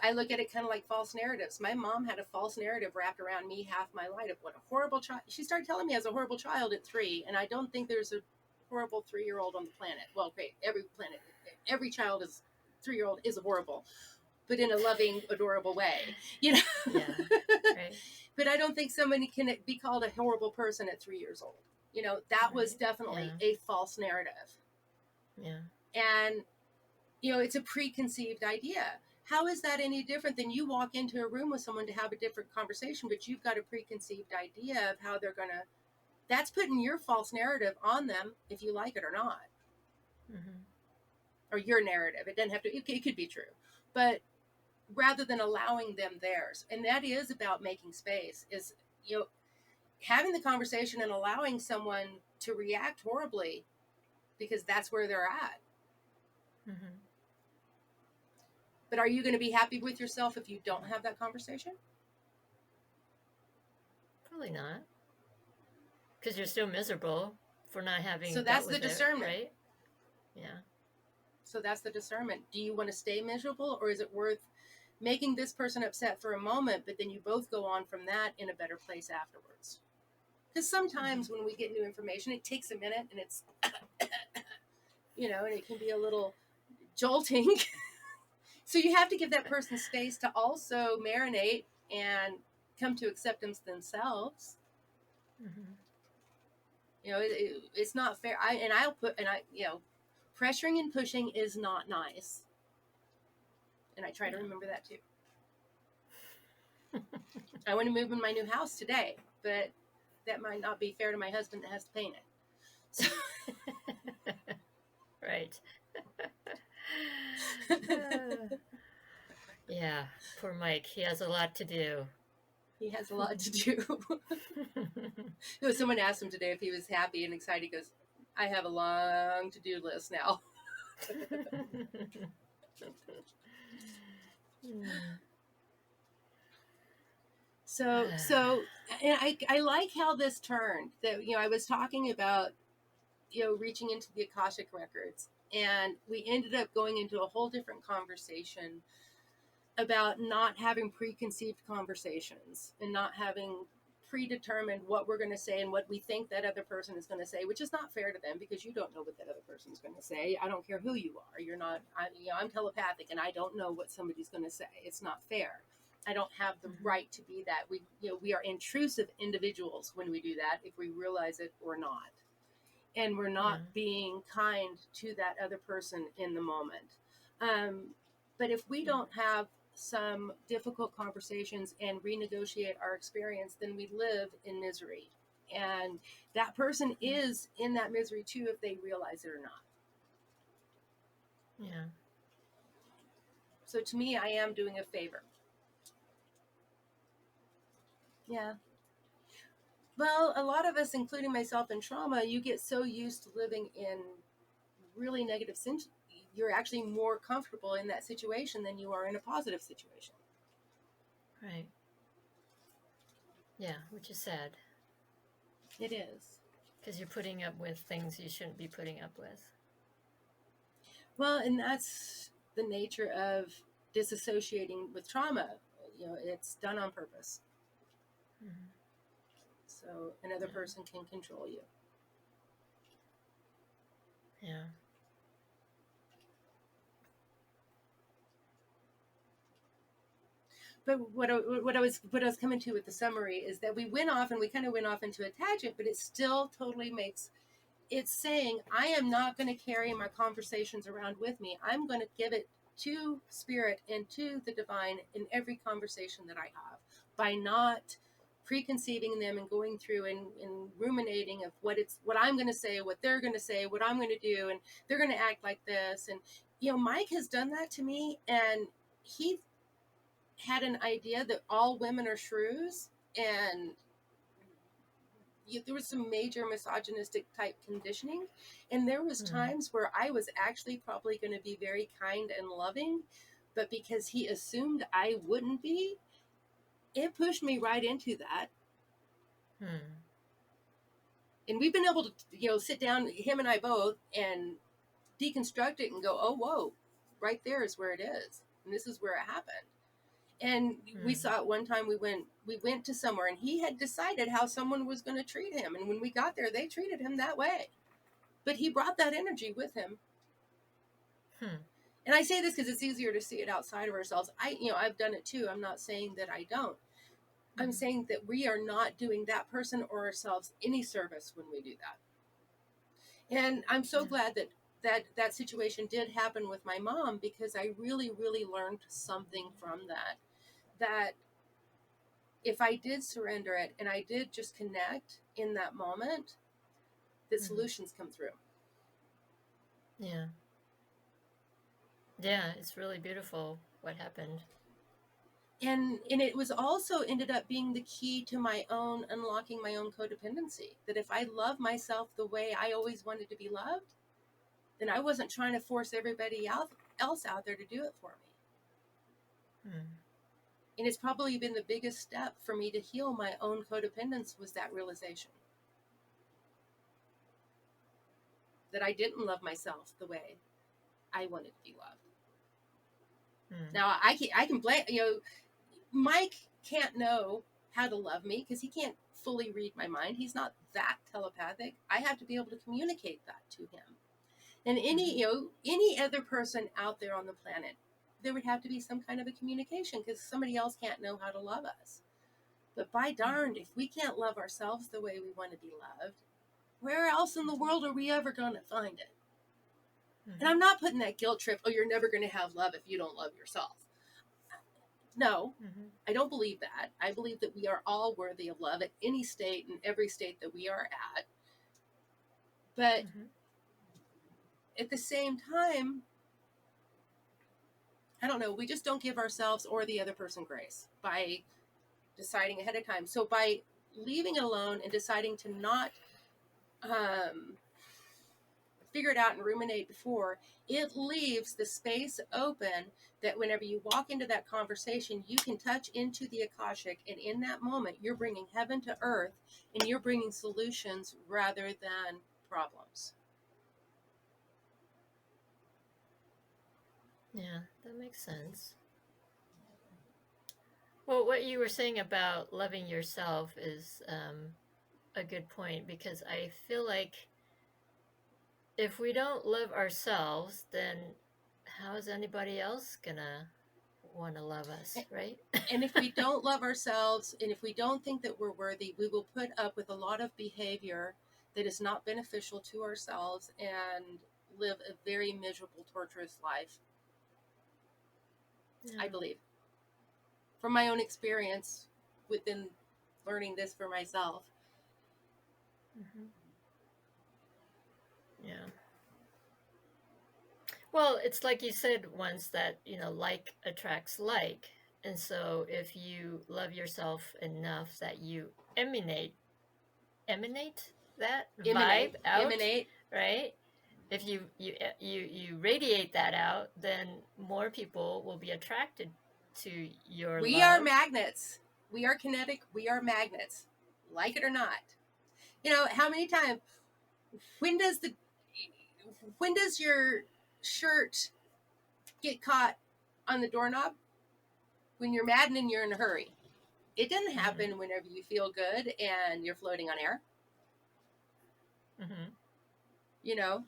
I look at it kind of like false narratives. My mom had a false narrative wrapped around me half my life of what a horrible child. She started telling me I was a horrible child at 3, and I don't think there's a horrible 3-year-old on the planet. Well, great, every child is 3-year-old is horrible, but in a loving, adorable way, Yeah. Right. But I don't think somebody can be called a horrible person at 3 years old. That was Right. definitely Yeah. a false narrative. Yeah. And it's a preconceived idea. How is that any different than you walk into a room with someone to have a different conversation, but you've got a preconceived idea of how they're going to, that's putting your false narrative on them, if you like it or not, Mm-hmm. or your narrative. It doesn't have to, it could be true, but rather than allowing them theirs. And that is about making space, is, having the conversation and allowing someone to react horribly because that's where they're at. Mm-hmm. But are you going to be happy with yourself if you don't have that conversation? Probably not. Because you're still miserable for not So having dealt that's the with it, discernment. right? Yeah. So that's the discernment. Do you want to stay miserable, or is it worth making this person upset for a moment, but then you both go on from that in a better place afterwards? Because Mm-hmm. sometimes when we get new information, it takes a minute, and it's, and it can be a little jolting. So you have to give that person space to also marinate and come to acceptance themselves. Mm-hmm. It's not fair. Pressuring and pushing is not nice. And I try to Yeah. remember that too. I want to move in my new house today, but that might not be fair to my husband that has to paint it. So Right. Yeah. Poor Mike. He has a lot to do. he has a lot to do. Someone asked him today if he was happy and excited. He goes, I have a long to-do list now. So and I like how this turned. That I was talking about reaching into the Akashic records, and we ended up going into a whole different conversation about not having preconceived conversations and not having predetermined what we're going to say and what we think that other person is going to say, which is not fair to them, because you don't know what that other person is going to say. I don't care who you are. You're not, I'm telepathic and I don't know what somebody's going to say. It's not fair. I don't have the Mm-hmm. right to be that. We are intrusive individuals when we do that, if we realize it or not. And we're not Yeah. being kind to that other person in the moment. But if we Yeah. don't have some difficult conversations and renegotiate our experience, then we live in misery. And that person is in that misery too, if they realize it or not. Yeah. So to me, I am doing a favor. Yeah. Well, a lot of us, including myself in trauma, you get so used to living in really negative sense. You're actually more comfortable in that situation than you are in a positive situation. Right. Yeah, which is sad. It is. Because you're putting up with things you shouldn't be putting up with. Well, and that's the nature of disassociating with trauma. It's done on purpose. Mm-hmm. So another Yeah. person can control you. Yeah. But what I was coming to with the summary is that we kind of went off into a tangent, but it still totally makes it's saying I am not going to carry my conversations around with me. I'm going to give it to spirit and to the divine in every conversation that I have by not preconceiving them and going through and ruminating of what I'm going to say, what they're going to say, what I'm going to do, and they're going to act like this. And Mike has done that to me, and he had an idea that all women are shrews, and there was some major misogynistic type conditioning, and there was Mm. times where I was actually probably going to be very kind and loving, but because he assumed I wouldn't be, it pushed me right into that. Mm. And we've been able to sit down, him and I both, and deconstruct it and go, oh whoa, right there is where it is, and this is where it happened. And we Mm. saw it one time. We went to somewhere, and he had decided how someone was going to treat him, and when we got there they treated him that way, but he brought that energy with him. Hmm. And I say this because it's easier to see it outside of ourselves. I've done it too. I'm not saying that I don't. I'm Mm. saying that we are not doing that person or ourselves any service when we do that. And I'm so Yeah. glad that situation did happen with my mom, because I really, really learned something from that. That if I did surrender it and I did just connect in that moment, the Mm. solutions come through. Yeah. Yeah, it's really beautiful what happened. And it was also ended up being the key to my own unlocking my own codependency, that if I love myself the way I always wanted to be loved, then I wasn't trying to force everybody else out there to do it for me. Mm. And it's probably been the biggest step for me to heal my own codependence, was that realization that I didn't love myself the way I wanted to be loved. Mm. Now I can blame Mike can't know how to love me because he can't fully read my mind. He's not that telepathic. I have to be able to communicate that to him. And Mm-hmm. any other person out there on the planet, there would have to be some kind of a communication, because somebody else can't know how to love us. But by Mm-hmm. darned, if we can't love ourselves the way we want to be loved, where else in the world are we ever going to find it? And Mm-hmm. I'm not putting that guilt trip, oh, you're never going to have love if you don't love yourself. No, Mm-hmm. I don't believe that. I believe that we are all worthy of love at any state and every state that we are at. But Mm-hmm. at the same time, I don't know, we just don't give ourselves or the other person grace by deciding ahead of time. So by leaving it alone and deciding to not figure it out and ruminate before, it leaves the space open that whenever you walk into that conversation, you can touch into the Akashic, and in that moment, you're bringing heaven to earth, and you're bringing solutions rather than problems. Yeah, that makes sense. Well, what you were saying about loving yourself is a good point, because I feel like if we don't love ourselves, then how is anybody else gonna want to love us, right? And if we don't love ourselves, and if we don't think that we're worthy, we will put up with a lot of behavior that is not beneficial to ourselves and live a very miserable, torturous life. I Yeah. believe, from my own experience within learning this for myself. Yeah. Well, it's like you said once that, like attracts like. And so if you love yourself enough that you emanate that vibe out, Emanate. right? If you radiate that out, then more people will be attracted to your We are love. magnets. We are kinetic. We are magnets. Like it or not. How many times, when does the, when does your shirt get caught on the doorknob? When you're mad and you're in a hurry. It doesn't Mm-hmm. happen whenever you feel good and you're floating on air. Mm-hmm. You know,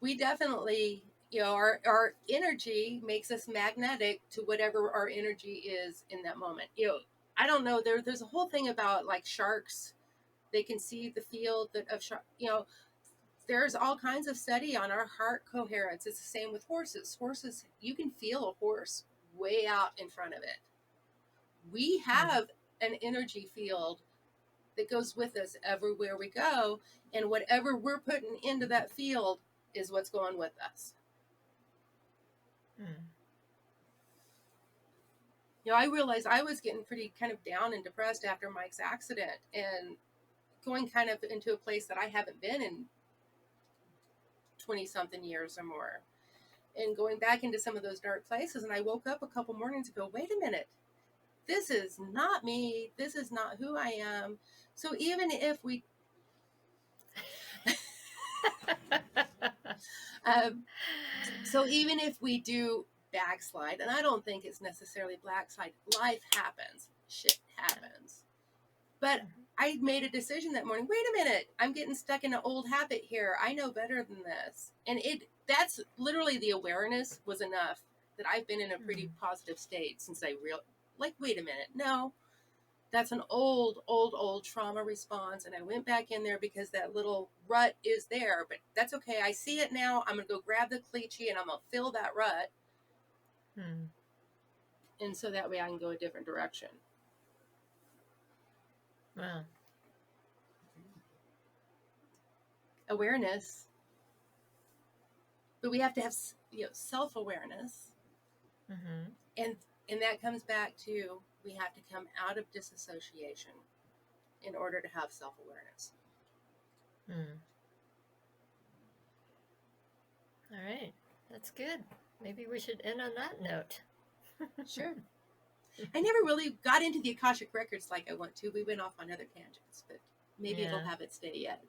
we definitely, our energy makes us magnetic to whatever our energy is in that moment. I don't know. There's a whole thing about like sharks. They can see the field of shark. There's all kinds of study on our heart coherence. It's the same with horses. Horses, you can feel a horse way out in front of it. We have an energy field that goes with us everywhere we go, and whatever we're putting into that field is what's going with us. Mm. I realized I was getting pretty kind of down and depressed after Mike's accident, and going kind of into a place that I haven't been in 20 something years or more, and going back into some of those dark places. And I woke up a couple mornings ago, wait a minute, this is not me. This is not who I am. So even if we, um, so even if we do backslide, and I don't think it's necessarily backslide, life happens, shit happens. But I made a decision that morning. Wait a minute, I'm getting stuck in an old habit here. I know better than this. And that's literally the awareness was enough that I've been in a pretty positive state since I wait a minute, no, that's an old trauma response. And I went back in there because that little rut is there, but that's okay. I see it now. I'm going to go grab the cliche and I'm going to fill that rut. And so that way I can go a different direction. Wow. Awareness. But we have to have, self-awareness. Mm-hmm. And that comes back to, we have to come out of disassociation in order to have self-awareness. All right. That's good. Maybe we should end on that note. Sure. I never really got into the Akashic Records like I want to. We went off on other tangents, but maybe it'll have its day yet.